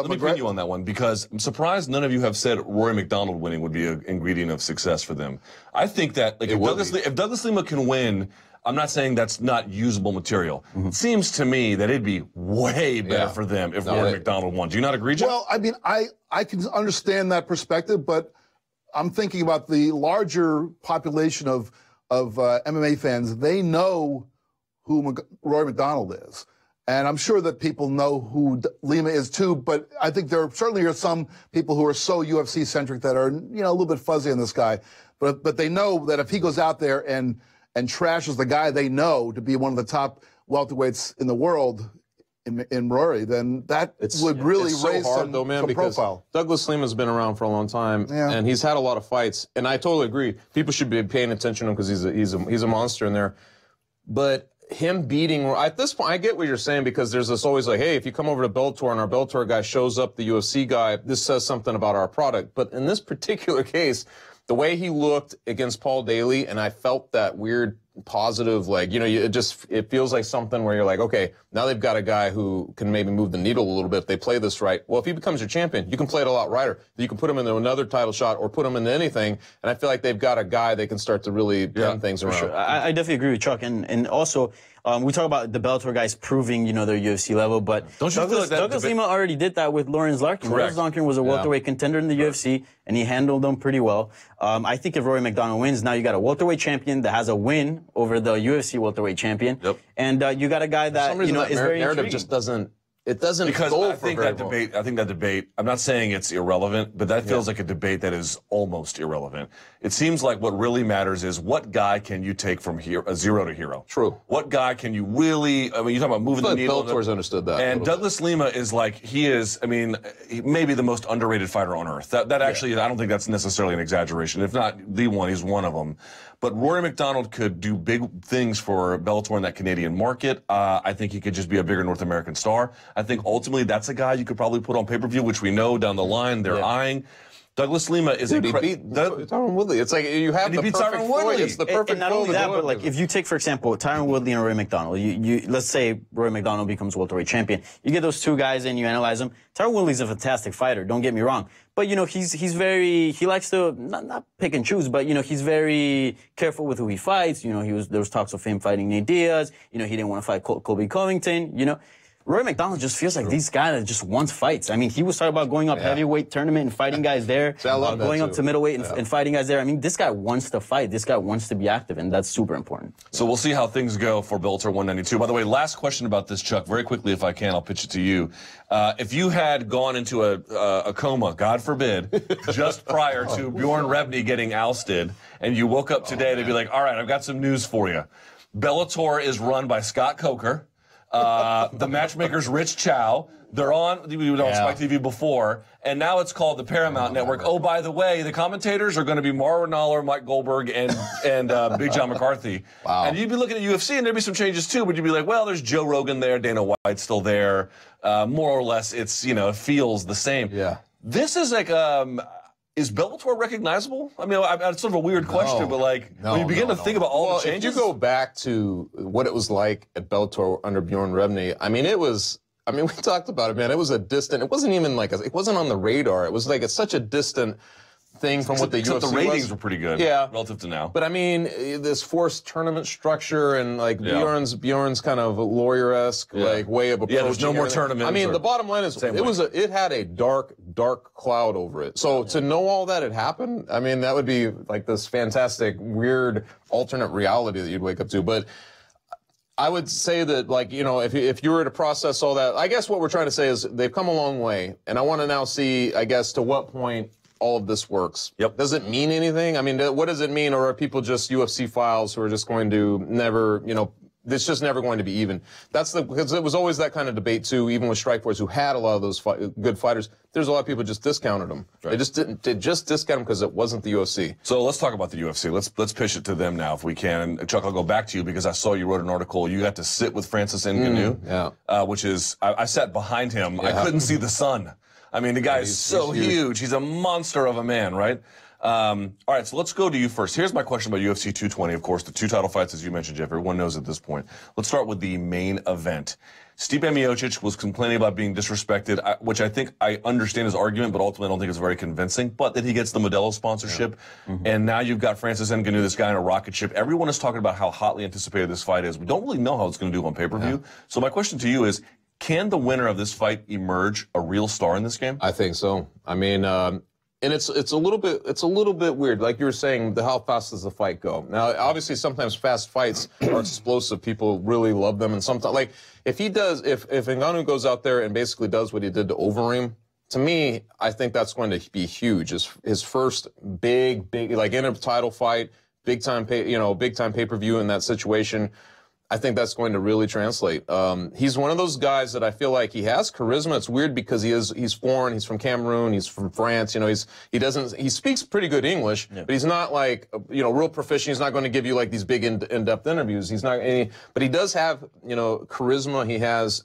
me bring you on that one, because I'm surprised none of you have said Rory McDonald winning would be an ingredient of success for them. I think that, like, if Douglas Lima can win, I'm not saying that's not usable material. It seems to me that it'd be way better for them if Rory McDonald won. Do you not agree, Jeff? Well, I mean, I can understand that perspective, but I'm thinking about the larger population of MMA fans. They know who Rory McDonald is. And I'm sure that people know who Lima is too, but I think there certainly are some people who are so UFC-centric that are, you know, a little bit fuzzy on this guy. But they know that if he goes out there and trashes the guy they know to be one of the top welterweights in the world in Rory, then that would really raise some profile. Douglas Lima's been around for a long time, and he's had a lot of fights. And I totally agree. People should be paying attention to him because he's a monster in there. But him beating, at this point, I get what you're saying, because there's this always like, hey, if you come over to Bellator and our Bellator guy shows up the UFC guy, this says something about our product. But in this particular case, the way he looked against Paul Daly, and I felt that weird positive, like, you know, it feels like something where you're like, okay, now they've got a guy who can maybe move the needle a little bit if they play this right. Well, if he becomes your champion, you can play it a lot righter. You can put him into another title shot or put him into anything, and I feel like they've got a guy they can start to really bend things around. Sure. I definitely agree with Chuck, and also We talk about the Bellator guys proving, you know, their UFC level, but Don't you feel like that Douglas Lima already did that with Lawrence Larkin. Correct. Lawrence Larkin was a welterweight contender in the UFC, and he handled them pretty well. I think if Rory McDonald wins, now you got a welterweight champion that has a win over the UFC welterweight champion, and you got a guy that, you know, is very narrative intriguing. just doesn't. It doesn't Because go I for think very that long. debate. I think that debate. I'm not saying it's irrelevant, but that feels like a debate that is almost irrelevant. It seems like what really matters is what guy can you take from zero to hero. True. What guy can you really? I mean, you're talking about moving the needle. Bellator's understood that. And Douglas Lima is like, he is. I mean, he may be the most underrated fighter on earth. That actually, I don't think that's necessarily an exaggeration. If not the one, he's one of them. But Rory McDonald could do big things for Bellator in that Canadian market. I think he could just be a bigger North American star. I think ultimately that's a guy you could probably put on pay-per-view, which we know down the line they're eyeing. Douglas Lima is he beat Tyron Woodley. It's like you have the perfect fight. It's the perfect and not only that, but like if you take, for example, Tyron Woodley and Rory McDonald, you let's say Rory McDonald becomes welterweight champion. You get those two guys and you analyze them. Tyron Woodley's a fantastic fighter, don't get me wrong. But, you know, he likes to, not pick and choose, but, you know, he's very careful with who he fights. You know, there was talks of him fighting Nate Diaz. You know, he didn't want to fight Colby Covington, you know. Rory McDonald just feels like these guys that just wants fights. I mean, he was talking about going up heavyweight tournament and fighting guys there, going up to middleweight and fighting guys there. I mean, this guy wants to fight. This guy wants to be active, and that's super important. So we'll see how things go for Bellator 192. By the way, last question about this, Chuck, very quickly if I can, I'll pitch it to you. If you had gone into a coma, God forbid, just prior to Bjorn Rebney getting ousted, and you woke up today, they'd be like, all right, I've got some news for you. Bellator is run by Scott Coker. The matchmaker's Rich Chow. They're on, we were on Spike TV before, and now it's called the Paramount Network. Oh, by the way, the commentators are going to be Mauro Ranallo, Mike Goldberg, and Big John McCarthy. Wow. And you'd be looking at UFC, and there'd be some changes too, but you'd be like, well, there's Joe Rogan there, Dana White's still there. More or less, it's, you know, it feels the same. Yeah. This is like, is Bellator recognizable? I mean, it's sort of a weird question, but like, when you begin to think about all the changes. If you go back to what it was like at Bellator under Bjorn Rebney, I mean, we talked about it, man. It was a distant, it wasn't even like, it wasn't on the radar. It was like, it's such a distant thing from what the UFC was. The ratings were pretty good relative to now. But I mean, this forced tournament structure and like Bjorn's kind of lawyer-esque like way of approaching. Yeah, there's no more tournaments. I mean, the bottom line is it had a dark cloud over it. So to know all that had happened, I mean, that would be like this fantastic, weird alternate reality that you'd wake up to. But I would say that, like, you know, if you were to process all that, I guess what we're trying to say is they've come a long way. And I want to now see, I guess, to what point all of this works. Yep. Does it mean anything? I mean, what does it mean? Or are people just UFC files who are just going to never, you know, it's just never going to be even? Because it was always that kind of debate too, even with Strikeforce, who had a lot of those good fighters. There's a lot of people just discounted them. Right. They just discount them because it wasn't the UFC. So let's talk about the UFC. Let's pitch it to them now if we can. And Chuck, I'll go back to you because I saw you wrote an article. You got to sit with Francis Ngannou, which is, I sat behind him. I couldn't see the sun. I mean, the guy is so huge. He's a monster of a man, right? All right, so let's go to you first. Here's my question about UFC 220, of course, the two title fights, as you mentioned, Jeff. Everyone knows at this point. Let's start with the main event. Stipe Miocic was complaining about being disrespected, which I think I understand his argument, but ultimately I don't think it's very convincing. But that he gets the Modelo sponsorship, and now you've got Francis Ngannou, this guy in a rocket ship. Everyone is talking about how hotly anticipated this fight is. We don't really know how it's going to do on pay-per-view. So my question to you is, can the winner of this fight emerge a real star in this game? I think so. I mean, and it's a little bit weird. Like you were saying, how fast does the fight go? Now, obviously, sometimes fast fights are explosive. People really love them, and sometimes, like if Ngannou goes out there and basically does what he did to Overeem, to me, I think that's going to be huge. His first big like in a title fight, big time pay-per-view in that situation. I think that's going to really translate. He's one of those guys that I feel like he has charisma. It's weird because he's foreign. He's from Cameroon. He's from France. You know, he speaks pretty good English, but he's not like, you know, real proficient. He's not going to give you like these big in-depth interviews. He's not but he does have, you know, charisma.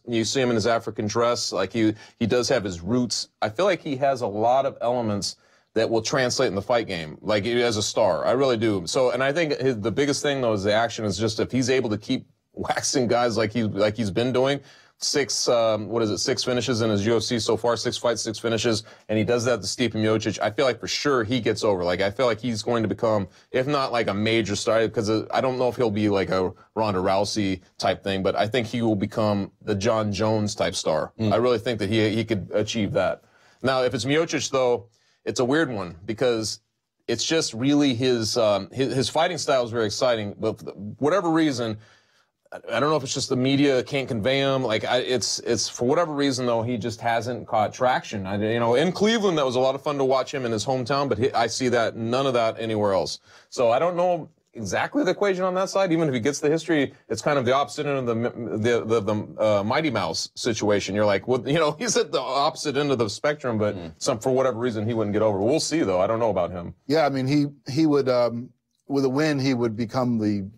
You see him in his African dress. Like he does have his roots. I feel like he has a lot of elements that will translate in the fight game, like as a star. I really do. So, and I think the biggest thing though is the action is just if he's able to keep waxing guys like he's been doing, six finishes in his UFC so far, 6 fights, 6 finishes, and he does that to Stipe Miocic, I feel like for sure he gets over. Like, I feel like he's going to become, if not like a major star, because I don't know if he'll be like a Ronda Rousey type thing, but I think he will become the Jon Jones type star. I really think that he could achieve that. Now, if it's Miocic, though, it's a weird one because it's just really his fighting style is very exciting, but for whatever reason, I don't know if it's just the media can't convey him. Like, it's for whatever reason, though, he just hasn't caught traction. In Cleveland, that was a lot of fun to watch him in his hometown, but I see none of that anywhere else. So I don't know exactly the equation on that side. Even if he gets the history, it's kind of the opposite end of the Mighty Mouse situation. You're like, well, he's at the opposite end of the spectrum, but for whatever reason, he wouldn't get over. We'll see, though. I don't know about him. Yeah, I mean, he would, with a win, he would become the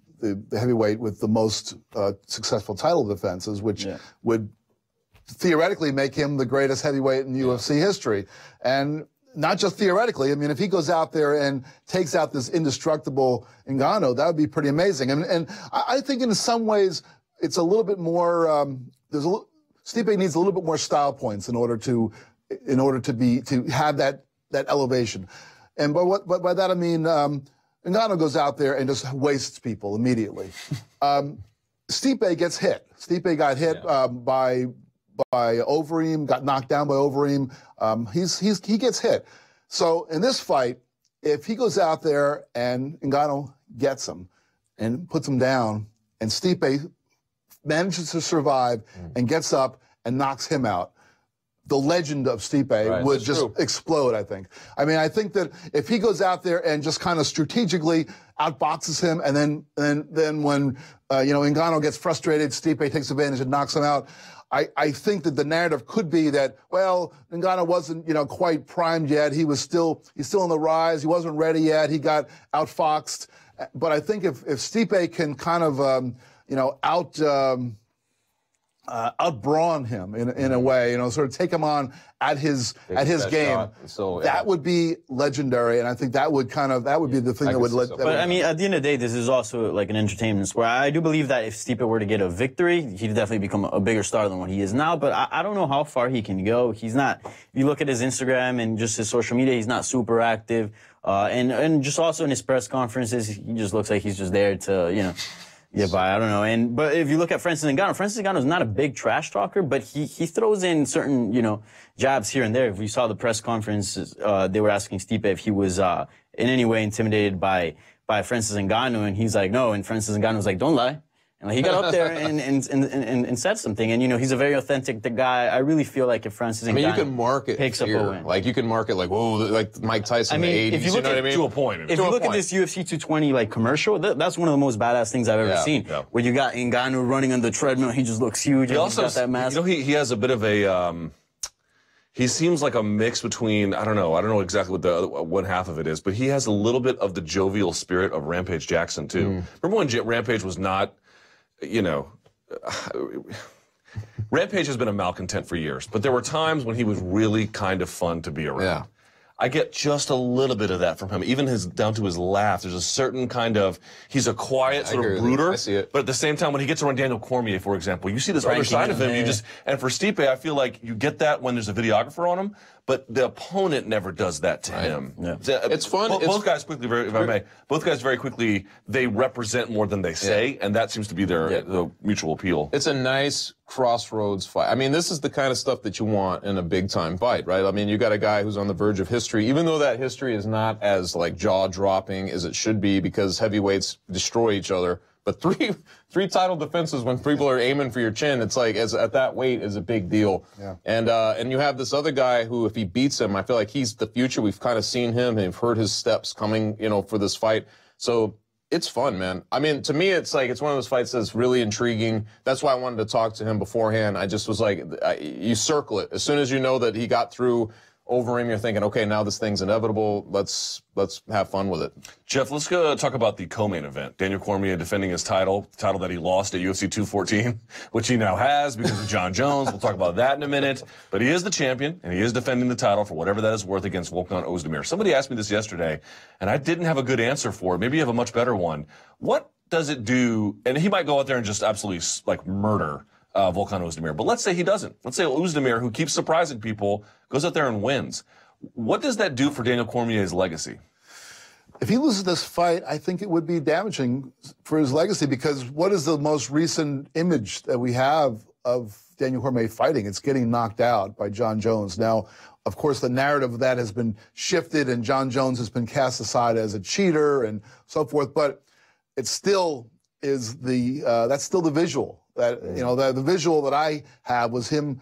heavyweight with the most successful title defenses, which would theoretically make him the greatest heavyweight in UFC history. And not just theoretically. I mean, if he goes out there and takes out this indestructible Ngannou, that would be pretty amazing. And I think in some ways it's a little bit more. Stipe needs a little bit more style points in order to have that elevation. And by that I mean. Ngannou goes out there and just wastes people immediately. Stipe gets hit. Stipe got hit by Overeem, got knocked down by Overeem. He gets hit. So in this fight, if he goes out there and Ngannou gets him and puts him down, and Stipe manages to survive and gets up and knocks him out, the legend of Stipe would just explode, I think. I mean, I think that if he goes out there and just kind of strategically outboxes him, and then when Ngannou gets frustrated, Stipe takes advantage and knocks him out, I think that the narrative could be that, well, Ngannou wasn't, quite primed yet. He's still on the rise. He wasn't ready yet. He got outfoxed. But I think if Stipe can kind of, outbrawn him in a way, sort of take him on at his game. So, that would be legendary, and I think that would be the thing that would let. But I mean, at the end of the day, this is also like an entertainment sport. I do believe that if Stipe were to get a victory, he'd definitely become a bigger star than what he is now. But I don't know how far he can go. He's not. If you look at his Instagram and just his social media, he's not super active. And just also in his press conferences, he just looks like he's just there to, but I don't know. But if you look at Francis Ngannou is not a big trash talker, but he throws in certain, jabs here and there. If we saw the press conferences, they were asking Stipe if he was in any way intimidated by Francis Ngannou, and he's like, no. And Francis Ngannou was like, don't lie. And he got up there and said something. And, he's a very authentic guy. I really feel like if Francis Ngannou you can market picks up a win. Like, you can market like, whoa, like Mike Tyson in the 80s. If you look know what I mean? To a point. If you look at this UFC 220 commercial, that's one of the most badass things I've ever seen. Yeah. Where you got Ngannou running on the treadmill, he just looks huge. He also got that mask. He has a bit of a. He seems like a mix between, I don't know exactly what the one half of it is, but he has a little bit of the jovial spirit of Rampage Jackson too. Remember when Rampage was not. Rampage has been a malcontent for years, but there were times when he was really kind of fun to be around. Yeah. I get just a little bit of that from him, even down to his laugh. There's a certain kind of, he's a quiet sort of brooder. I see it. But at the same time, when he gets around Daniel Cormier, for example, you see this other side of him. And for Stipe, I feel like you get that when there's a videographer on him, but the opponent never does that to him. Yeah. It's fun. Both guys quickly, if I may, both guys very quickly, they represent more than they say, and that seems to be their the mutual appeal. It's a nice crossroads fight. I mean, this is the kind of stuff that you want in a big-time fight, right? I mean, you got a guy who's on the verge of history, even though that history is not as, jaw-dropping as it should be because heavyweights destroy each other. But three title defenses when people are aiming for your chin, it's like at that weight is a big deal. Yeah. And you have this other guy who, if he beats him, I feel like he's the future. We've kind of seen him and we've heard his steps coming, for this fight. So it's fun, man. I mean, to me, it's one of those fights that's really intriguing. That's why I wanted to talk to him beforehand. I just was like, you circle it. As soon as you know that he got through over him, you're thinking, okay, now this thing's inevitable. Let's have fun with it. Jeff, let's go talk about the co-main event. Daniel Cormier defending his title that he lost at UFC 214, which he now has because of Jon Jones. We'll talk about that in a minute. But he is the champion, and he is defending the title for whatever that is worth against Volkan Oezdemir. Somebody asked me this yesterday, and I didn't have a good answer for it. Maybe you have a much better one. What does it do? And he might go out there and just absolutely murder Volkan Oezdemir. But let's say he doesn't. Let's say Oezdemir, who keeps surprising people, goes out there and wins. What does that do for Daniel Cormier's legacy? If he loses this fight, I think it would be damaging for his legacy, because what is the most recent image that we have of Daniel Cormier fighting? It's getting knocked out by Jon Jones. Now, of course, the narrative of that has been shifted, and Jon Jones has been cast aside as a cheater and so forth, but it still is that's still the visual. That, you know, the visual that I have was him,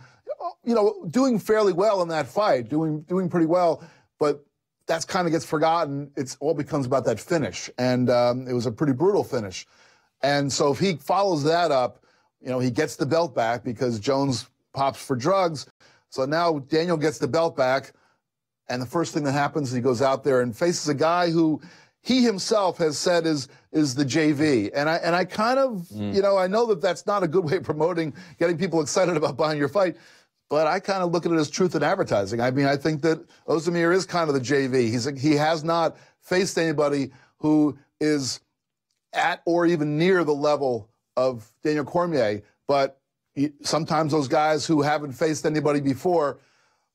you know, doing fairly well in that fight, doing pretty well, but that kind of gets forgotten. It's all becomes about that finish, and it was a pretty brutal finish. And so if he follows that up, you know, he gets the belt back because Jones pops for drugs. So now Daniel gets the belt back, and the first thing that happens is he goes out there and faces a guy who he himself has said is the JV. And I kind of, you know, I know that that's not a good way of promoting, getting people excited about buying your fight, but I kind of look at it as truth in advertising. I mean, I think that Oezdemir is kind of the JV. He has not faced anybody who is at or even near the level of Daniel Cormier. But sometimes those guys who haven't faced anybody before,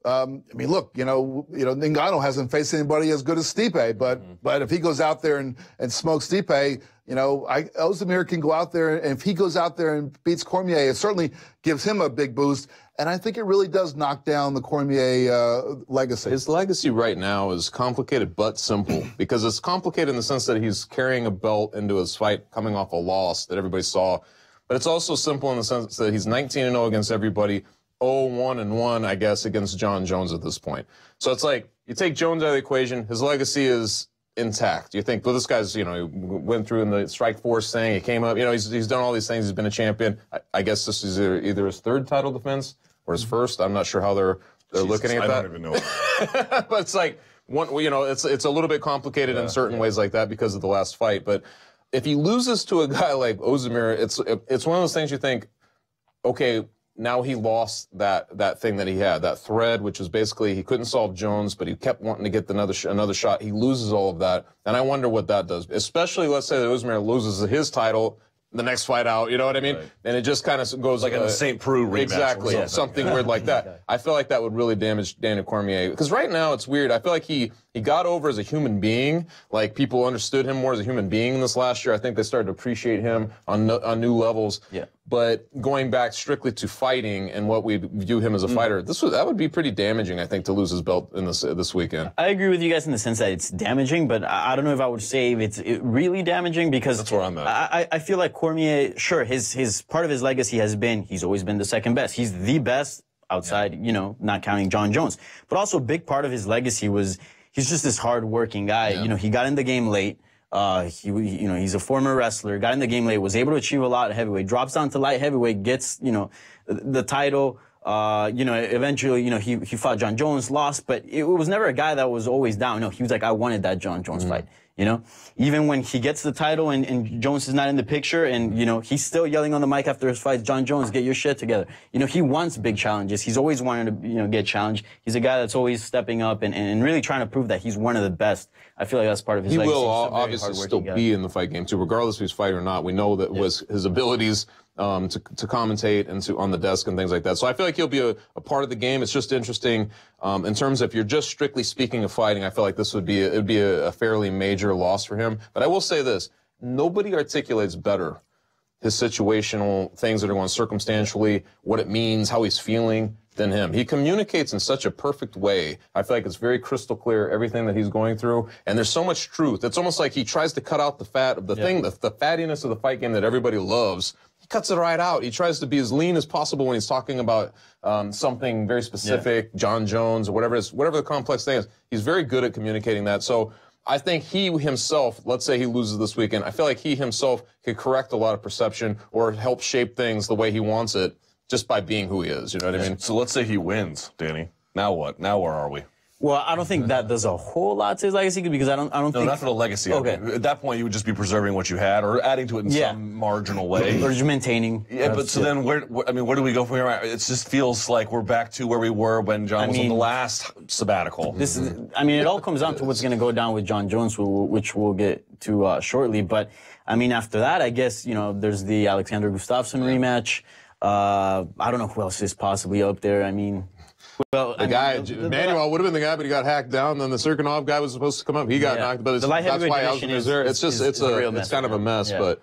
I mean, look, you know, Ngannou hasn't faced anybody as good as Stipe, but if he goes out there and smokes Stipe, you know, Oezdemir can go out there, and if he goes out there and beats Cormier, it certainly gives him a big boost. And I think it really does knock down the Cormier legacy. His legacy right now is complicated but simple, because it's complicated in the sense that he's carrying a belt into his fight coming off a loss that everybody saw. But it's also simple in the sense that he's 19-0 against everybody, 0-1-1, I guess, against Jon Jones at this point. So it's like, you take Jones out of the equation, his legacy is intact. You think, well, this guy's, you know, he went through in the strike force thing, he came up, you know, he's done all these things, he's been a champion. I guess this is either his third title defense or his first. I'm not sure how they're looking at that. I don't even know. But it's like, you know, it's a little bit complicated in certain ways like that because of the last fight. But if he loses to a guy like Oezdemir, it's one of those things you think, okay, now he lost that thing that he had, that thread, which was basically he couldn't solve Jones, but he kept wanting to get another shot. He loses all of that, and I wonder what that does. Especially, let's say that Oezdemir loses his title the next fight out, you know what I mean? Right. And it just kind of goes like in the St. Preux rematch. Exactly, something weird like that. I feel like that would really damage Daniel Cormier, because right now it's weird. I feel like he got over as a human being. Like, people understood him more as a human being this last year. I think they started to appreciate him on new levels. Yeah. But going back strictly to fighting and what we view him as a fighter, that would be pretty damaging, I think, to lose his belt in this weekend. I agree with you guys in the sense that it's damaging, but I don't know if I would say it's really damaging, because that's where I'm at. I feel like Cormier, sure, his part of his legacy has been he's always been the second best. He's the best outside, you know, not counting Jon Jones. But also a big part of his legacy was he's just this hard-working guy. Yeah. You know, he got in the game late. You know, he's a former wrestler, got in the game late, was able to achieve a lot at heavyweight, drops down to light heavyweight, gets, you know, the title. You know, eventually, you know, he fought Jon Jones, lost, but it was never a guy that was always down. No, he was like, I wanted that Jon Jones fight. You know, even when he gets the title and Jones is not in the picture, and, you know, he's still yelling on the mic after his fights, Jon Jones, get your shit together. You know, he wants big challenges. He's always wanted to, you know, get challenged. He's a guy that's always stepping up and really trying to prove that he's one of the best. I feel like that's part of his legacy. He will obviously still be in the fight game, too, regardless if he's fighting or not. We know that was his abilities to commentate and on the desk and things like that. So I feel like he'll be a part of the game. It's just interesting in terms of, if you're just strictly speaking of fighting, I feel like this would be a fairly major loss for him. But I will say this, nobody articulates better his situational things that are going circumstantially, what it means, how he's feeling, than him. He communicates in such a perfect way. I feel like it's very crystal clear, everything that he's going through, and there's so much truth. It's almost like he tries to cut out the fat of the thing, the fattiness of the fight game that everybody loves. He cuts it right out. He tries to be as lean as possible when he's talking about something very specific, Jon Jones, or whatever the complex thing is. He's very good at communicating that. So I think he himself, let's say he loses this weekend, I feel like he himself could correct a lot of perception or help shape things the way he wants it, just by being who he is, you know what I mean? So let's say he wins, Danny. Now what? Now where are we? Well, I don't think that does a whole lot to his legacy, because I don't think... No, not for the legacy. Okay. At that point, you would just be preserving what you had or adding to it in some marginal way. Or just maintaining. Yeah, but so then where do we go from here? It just feels like we're back to where we were when Jon was on the last sabbatical. It all comes down to what's going to go down with Jon Jones, which we'll get to shortly. But, I mean, after that, I guess, you know, there's the Alexander Gustafsson rematch. I don't know who else is possibly up there. I mean, well, Manuel would have been the guy, but he got hacked down. Then the Serkinov guy was supposed to come up. He got knocked. But that's why Alvin is there. It's just it's kind of a mess. Yeah. But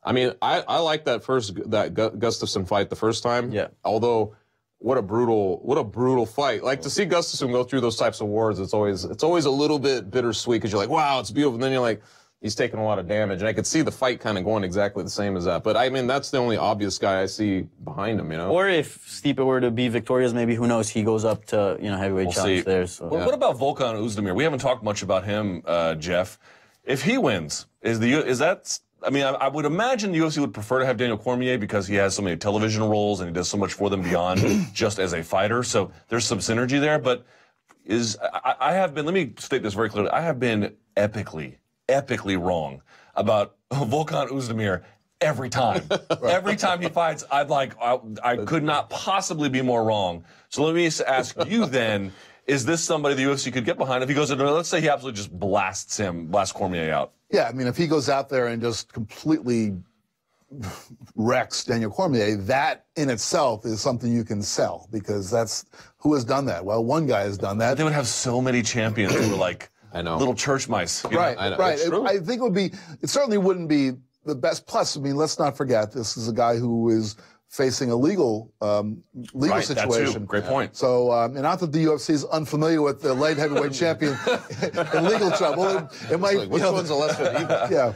I mean, I like that Gustafsson fight the first time. Yeah. Although, what a brutal fight. Like to see Gustafsson go through those types of wars, it's always a little bit bittersweet because you're like, wow, it's beautiful. And then you're like, he's taking a lot of damage. And I could see the fight kind of going exactly the same as that. But I mean, that's the only obvious guy I see behind him, you know? Or if Stipe were to be victorious, maybe, who knows, he goes up to, heavyweight challenge there. So. Well, what about Volkan Oezdemir? We haven't talked much about him, Jeff. If he wins, I would imagine the UFC would prefer to have Daniel Cormier because he has so many television roles and he does so much for them beyond just as a fighter. So there's some synergy there. But let me state this very clearly. I have been epically wrong about Volkan Oezdemir every time. Every time he fights, I could not possibly be more wrong. So let me ask you then, is this somebody the UFC could get behind if he goes in there, let's say he absolutely just blasts Cormier out? Yeah, I mean, if he goes out there and just completely wrecks Daniel Cormier, that in itself is something you can sell because who has done that? Well, one guy has done that. They would have so many champions who were like, I know. Little church mice. Right, right. I think it certainly wouldn't be the best. Plus, I mean, let's not forget, this is a guy who is facing a legal situation. That too. Great point. So, and not that the UFC is unfamiliar with the light heavyweight champion in legal trouble. It might, which one's the less than evil? Yeah.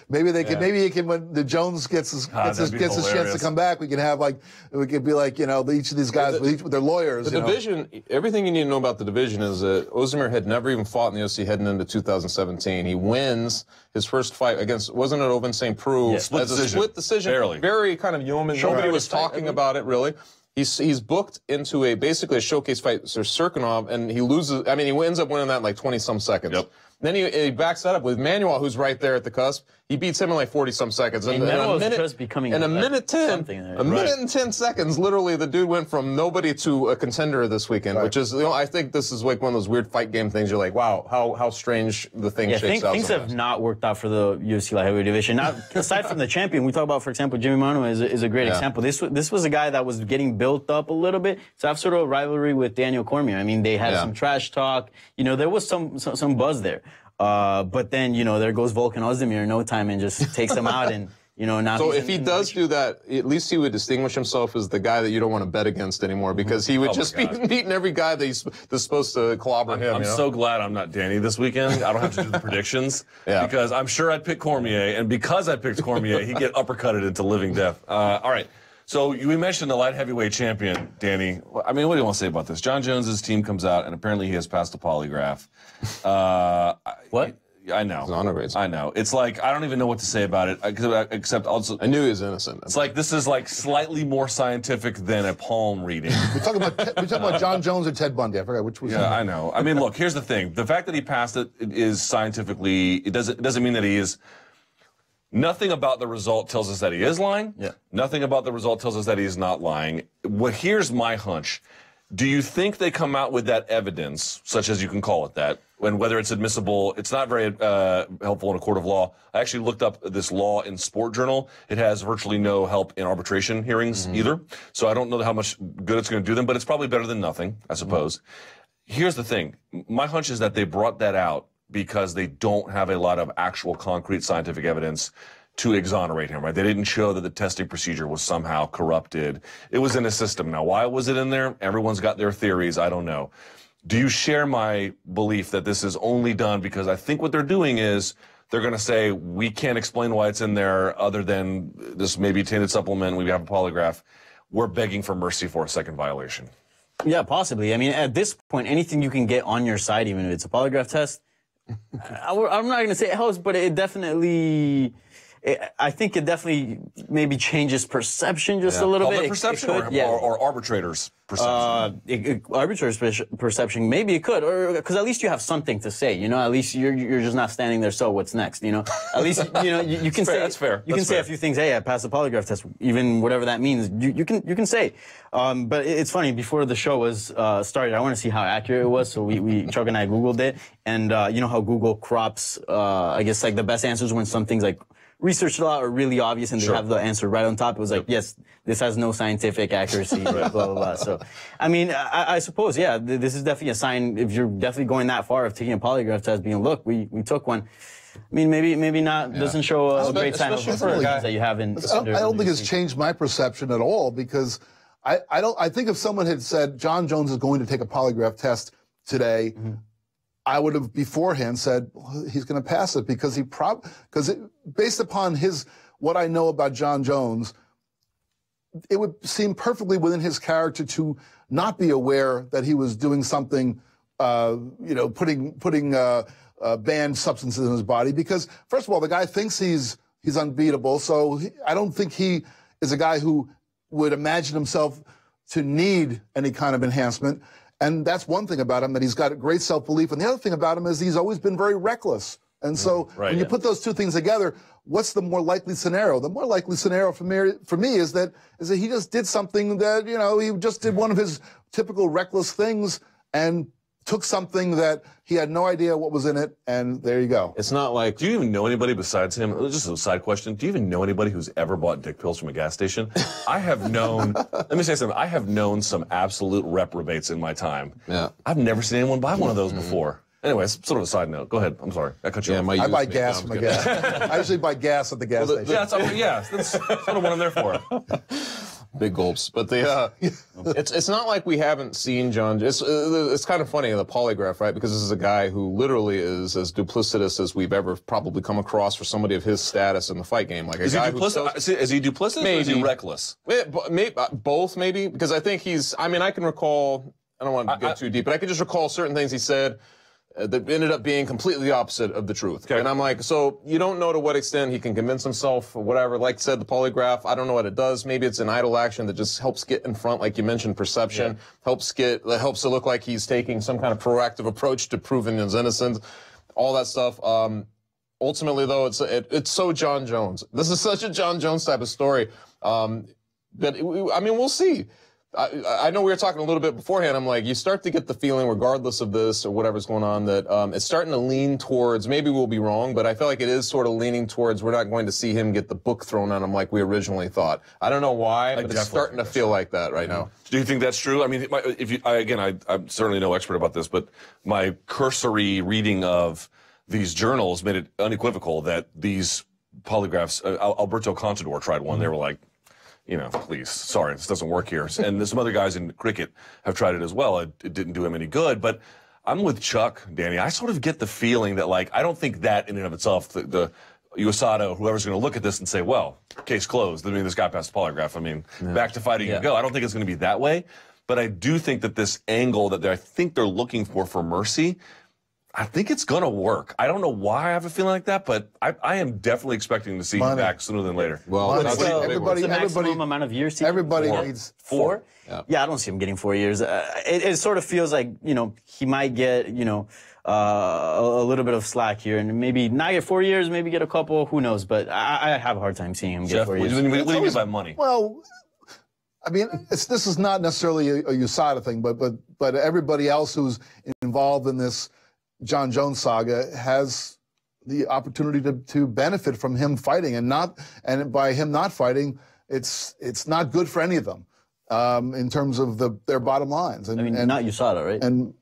Maybe they could. Maybe he can. When the Jones gets his chance to come back, we could be like, each of these guys with their lawyers. The division. Everything you need to know about the division is that Oezdemir had never even fought in the UFC heading into 2017. He wins his first fight against, wasn't it Oven St. Preux? Yeah, split decision. Barely. Very kind of yeoman. Nobody was talking about it really. He's booked into basically a showcase fight with Serkinov, and he loses. I mean, he ends up winning that in like 20-some seconds. Yep. Then he backs that up with Manuel, who's right there at the cusp. He beats him in like 40-some seconds. And Manuel's just becoming a minute 10 and 10 seconds, literally, the dude went from nobody to a contender this weekend, which is, I think this is like one of those weird fight game things. You're like, wow, how strange the thing shakes out. Things have not worked out for the UFC light heavyweight division. Now, aside from the champion, we talk about, for example, Jimmy Manuwa is a great example. This was a guy that was getting built up a little bit to have sort of a rivalry with Daniel Cormier. I mean, they had some trash talk. There was some buzz there. But then, there goes Volkan Oezdemir in no time and just takes him out and, now. So if he does do that, at least he would distinguish himself as the guy that you don't want to bet against anymore because he would just be beating every guy that's supposed to clobber him. I'm so glad I'm not Danny this weekend. I don't have to do the predictions because I'm sure I'd pick Cormier, and because I picked Cormier, he'd get uppercutted into living death. All right. So we mentioned the light heavyweight champion, Danny. I mean, what do you want to say about this? Jon Jones' team comes out, and apparently he has passed the polygraph. What? I know. It's honor grades. I know. It's like, I don't even know what to say about it, except also... I knew he was innocent. It's like, this is like slightly more scientific than a palm reading. We're talking about Jon Jones or Ted Bundy. I forgot which was. Yeah, I know. I mean, look, here's the thing. The fact that he passed it is scientifically... It doesn't mean that he is... Nothing about the result tells us that he is lying. Yeah. Nothing about the result tells us that he's not lying. Here's my hunch. Do you think they come out with that evidence, such as you can call it that, when whether it's admissible, it's not very helpful in a court of law. I actually looked up this law in Sport Journal. It has virtually no help in arbitration hearings either. So I don't know how much good it's going to do them, but it's probably better than nothing, I suppose. Here's the thing. My hunch is that they brought that out because they don't have a lot of actual concrete scientific evidence to exonerate him, right? They didn't show that the testing procedure was somehow corrupted. It was in a system. Now, why was it in there? Everyone's got their theories. I don't know. Do you share my belief that this is only done because I think what they're doing is they're going to say, we can't explain why it's in there other than this maybe tainted supplement, we have a polygraph. We're begging for mercy for a second violation. Yeah, possibly. I mean, at this point, anything you can get on your side, even if it's a polygraph test, I'm not going to say it helps, but it definitely... I think it definitely maybe changes perception just a little Public bit. Perception or arbitrators' perception? Arbitrators' perception, maybe it could, or because at least you have something to say. At least you're just not standing there. So what's next? At least you can say that's fair. You can say a few things. Hey, I passed the polygraph test, even whatever that means. You can say. But it's funny. Before the show was started, I want to see how accurate it was. So Chuck and I Googled it, and you know how Google crops, I guess like the best answers when something's like researched a lot or really obvious and they have the answer right on top. It was like, yes, this has no scientific accuracy, blah, blah, blah. So, I mean, I suppose, yeah, this is definitely a sign, if you're definitely going that far of taking a polygraph test, being, look, we took one. I mean, maybe not, doesn't show a great sign of intelligence that you haven't. I don't think it's changed my perception at all, because I think if someone had said, Jon Jones is going to take a polygraph test today, I would have beforehand said, well, he's going to pass it, because based upon what I know about Jon Jones, it would seem perfectly within his character to not be aware that he was doing something, putting banned substances in his body, because first of all, the guy thinks he's unbeatable. So I don't think he is a guy who would imagine himself to need any kind of enhancement. And that's one thing about him, that he's got great self-belief. And the other thing about him is he's always been very reckless. And so when you put those two things together, what's the more likely scenario? The more likely scenario for me is that he just did something that, he just did one of his typical reckless things and took something that he had no idea what was in it, and there you go. It's not like... Do you even know anybody besides him? Just a side question. Do you even know anybody who's ever bought dick pills from a gas station? I have known... Let me say something. I have known some absolute reprobates in my time. Yeah. I've never seen anyone buy one of those before. Anyway, it's sort of a side note. Go ahead. I'm sorry. I cut you off. I buy gas from a gas. I usually buy gas at the gas station. That's sort of what I'm there for. Big gulps, but it's not like we haven't seen Jon. It's kind of funny, the polygraph, right? Because this is a guy who literally is as duplicitous as we've ever probably come across for somebody of his status in the fight game. Like, is he duplicitous? Maybe. Or is he reckless? Both, maybe, because I think I can recall. I don't want to go too deep, but I can just recall certain things he said that ended up being completely the opposite of the truth. Okay. And I'm like, so you don't know to what extent he can convince himself or whatever. Like I said, the polygraph, I don't know what it does. Maybe it's an idle action that just helps get in front, like you mentioned, perception, helps it look like he's taking some kind of proactive approach to proving his innocence, all that stuff. Ultimately, though, it's so Jon Jones. This is such a Jon Jones type of story. We'll see. I know we were talking a little bit beforehand. I'm like, you start to get the feeling, regardless of this or whatever's going on, that it's starting to lean towards, maybe we'll be wrong, but I feel like it is sort of leaning towards we're not going to see him get the book thrown on him like we originally thought. I don't know why, but it's starting to feel like that right now. Do you think that's true? I mean, I'm certainly no expert about this, but my cursory reading of these journals made it unequivocal that these polygraphs, Alberto Contador tried one. They were like, please, sorry, this doesn't work here. And some other guys in cricket have tried it as well. It didn't do him any good. But I'm with Chuck, Danny. I sort of get the feeling that, I don't think that in and of itself, the USADA or whoever's going to look at this and say, well, case closed. I mean, this guy passed the polygraph. I mean, back to fighting you go. I don't think it's going to be that way. But I do think that this angle that I think they're looking for mercy, I think it's going to work. I don't know why I have a feeling like that, but I am definitely expecting to see him back sooner than later. Well, what's the maximum amount of years? Everybody needs 4. Yeah, I don't see him getting 4 years. It sort of feels like, he might get, a little bit of slack here and maybe not get 4 years, maybe get a couple, who knows. But I have a hard time seeing him get 4 years. What do you mean by money? Well, I mean, this is not necessarily a USADA thing, but everybody else who's involved in this Jon Jones saga has the opportunity to benefit from him fighting, and by him not fighting, it's not good for any of them in terms of their bottom lines. And not USADA, right? And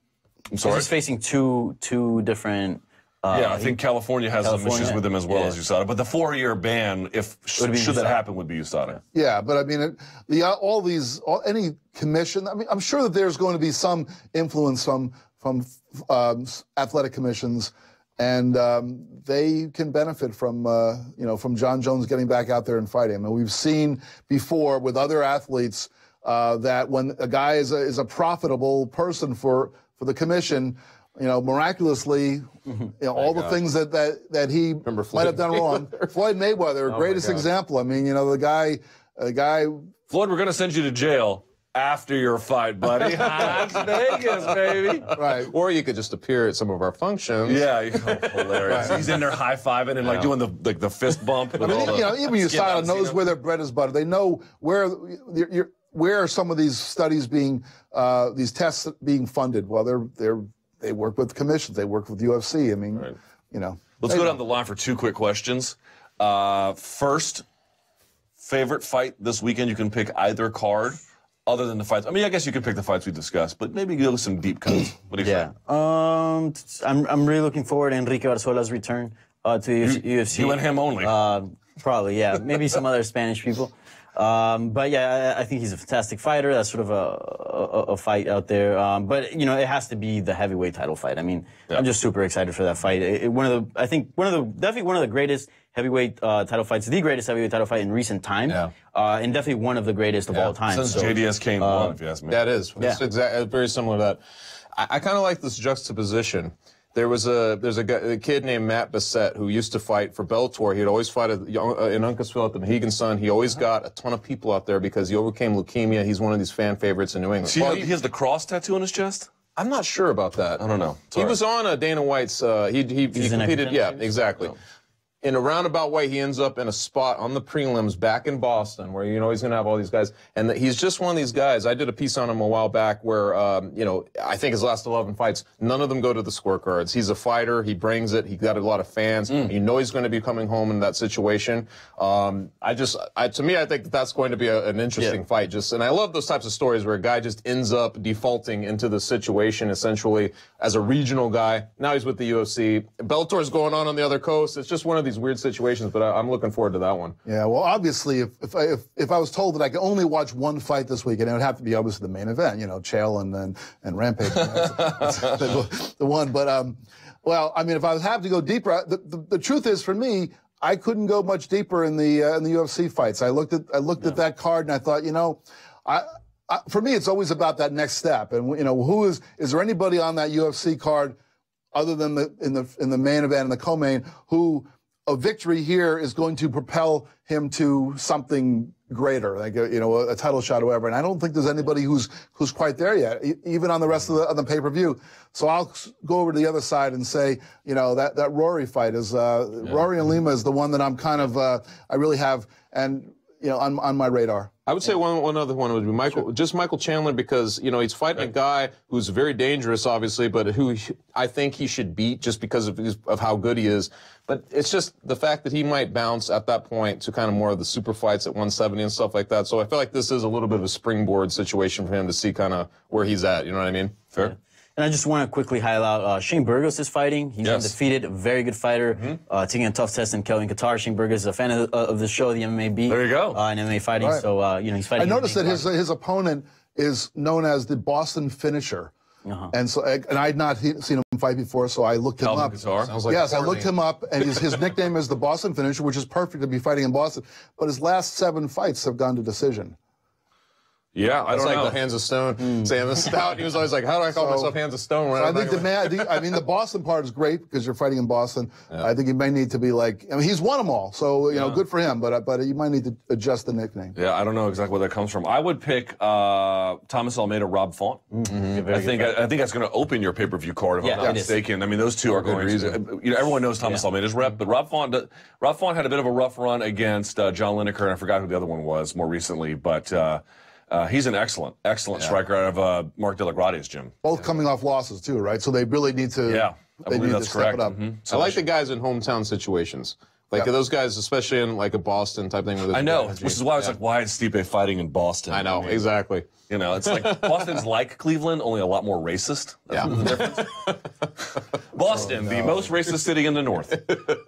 I'm sorry, he's facing two different. I think California has some issues with him as well as USADA. But the 4-year ban, should that happen, would be USADA. Yeah, but I mean, any commission. I mean, I'm sure that there's going to be some influence from athletic commissions, and they can benefit from Jon Jones getting back out there and fighting. I mean, we've seen before with other athletes that when a guy is a profitable person for the commission, miraculously, all the things that he might have done wrong. Floyd Mayweather, greatest example. I mean, the guy. Floyd, we're going to send you to jail after your fight, buddy. Las Vegas, baby. Right. Or you could just appear at some of our functions. Yeah, hilarious. Right. He's in there high-fiving and doing the fist bump. With even USADA knows where their bread is buttered. They know where are some of these studies these tests being funded. Well, they work with commissions. They work with UFC. I mean, Let's go down the line for 2 quick questions. First, favorite fight this weekend? You can pick either card other than the fights. I mean, I guess you could pick the fights we discussed, but maybe go with some deep cuts. What do you think? I'm really looking forward to Enrique Barzola's return to UFC. You and him only. Probably, yeah. Maybe some other Spanish people. But yeah, I think he's a fantastic fighter. That's sort of a fight out there. But you know, it has to be the heavyweight title fight. I mean, I'm just super excited for that fight. Definitely one of the greatest heavyweight title fights, the greatest heavyweight title fight in recent time, and definitely one of the greatest of all time. Since JDS Kane won, if you ask me. That is. Yeah. It's very similar to that. I kind of like this juxtaposition. There's a kid named Matt Bassett who used to fight for Bellator. He'd always fight in Uncasville at the Mohegan Sun. He always got a ton of people out there because he overcame leukemia. He's one of these fan favorites in New England. See, he has the cross tattoo on his chest? I'm not sure about that. I don't know. He was on Dana White's. He competed. Yeah, exactly. In a roundabout way, he ends up in a spot on the prelims back in Boston where, you know, he's going to have all these guys. And he's just one of these guys. I did a piece on him a while back where, you know, I think his last 11 fights, none of them go to the scorecards. He's a fighter. He brings it. He got a lot of fans. You know he's going to be coming home in that situation. To me, I think that's going to be an interesting fight. And I love those types of stories where a guy just ends up defaulting into the situation essentially as a regional guy. Now he's with the UFC. Bellator's going on the other coast. It's just one of these weird situations, but I'm looking forward to that one. Yeah, well, obviously, if I was told that I could only watch one fight this weekend, it would have to be obviously the main event, you know, Chael and Rampage. That's the one. But well, I mean, if I have to go deeper, the truth is for me, I couldn't go much deeper in the UFC fights. I looked at that card and I thought, you know, for me, it's always about that next step. And you know, is there anybody on that UFC card other than in the main event and the co-main who a victory here is going to propel him to something greater, like a title shot or whatever. And I don't think there's anybody who's quite there yet, even on the rest of the pay-per-view. So I'll go over to the other side and say, you know, that Rory fight is Rory and Lima is the one that I'm kind of I really have and you know on my radar. I would say one other one would be Michael Chandler, because, you know, he's fighting a guy who's very dangerous, obviously, but who I think he should beat just because of how good he is. But it's just the fact that he might bounce at that point to kind of more of the super fights at 170 and stuff like that. So I feel like this is a little bit of a springboard situation for him to see kind of where he's at. You know what I mean? Fair. Yeah. And I just want to quickly highlight Shane Burgos is fighting. He's undefeated, a very good fighter, taking a tough test in Kelvin Qatar. Shane Burgos is a fan of the show, the MMA Beat. There you go. In MMA fighting. Right. So, you know, he's fighting. I noticed that his opponent is known as the Boston Finisher. And so, and I had not seen him fight before, so I looked him up. Yes, I looked him up, and his nickname is the Boston Finisher, which is perfect to be fighting in Boston. But his last 7 fights have gone to decision. Yeah, I don't know. It's like the Hands of Stone. Sam the Stout, he was always like, how do I call myself Hands of Stone? So I think the Boston part is great because you're fighting in Boston. Yeah. I think he may need to be like, I mean, he's won them all, so, you know, good for him, but you might need to adjust the nickname. Yeah, I don't know exactly where that comes from. I would pick Thomas Almeida, Rob Font. I think that's going to open your pay-per-view card, if I'm not mistaken. I mean, those two are going to, you know, everyone knows Thomas Almeida's rep, but Rob Font had a bit of a rough run against John Lineker, and I forgot who the other one was more recently, but he's an excellent striker out of Mark Delagratia's gym. Both coming off losses too, right? So they really need to. Yeah, I believe that's correct. Step it up. So I like the guys in hometown situations. Like those guys, especially in like a Boston type thing. I know, which is why I was like, why is Stipe fighting in Boston? I know, exactly. You know, it's like Boston's like Cleveland, only a lot more racist. That's the difference. Boston, the most racist city in the North.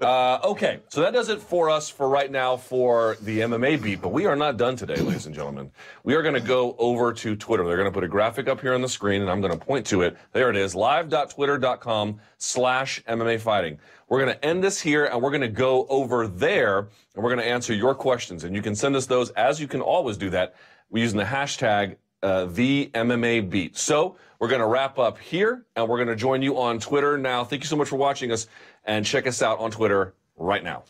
Okay, so that does it for us for right now for the MMA beat, but we are not done today, ladies and gentlemen. We are going to go over to Twitter. They're going to put a graphic up here on the screen, and I'm going to point to it. There it is, live.twitter.com/MMA fighting. We're going to end this here, and we're going to go over there, and we're going to answer your questions. And you can send us those, as you can always do that, using the hashtag the MMA Beat. So we're going to wrap up here, and we're going to join you on Twitter now. Thank you so much for watching us, and check us out on Twitter right now.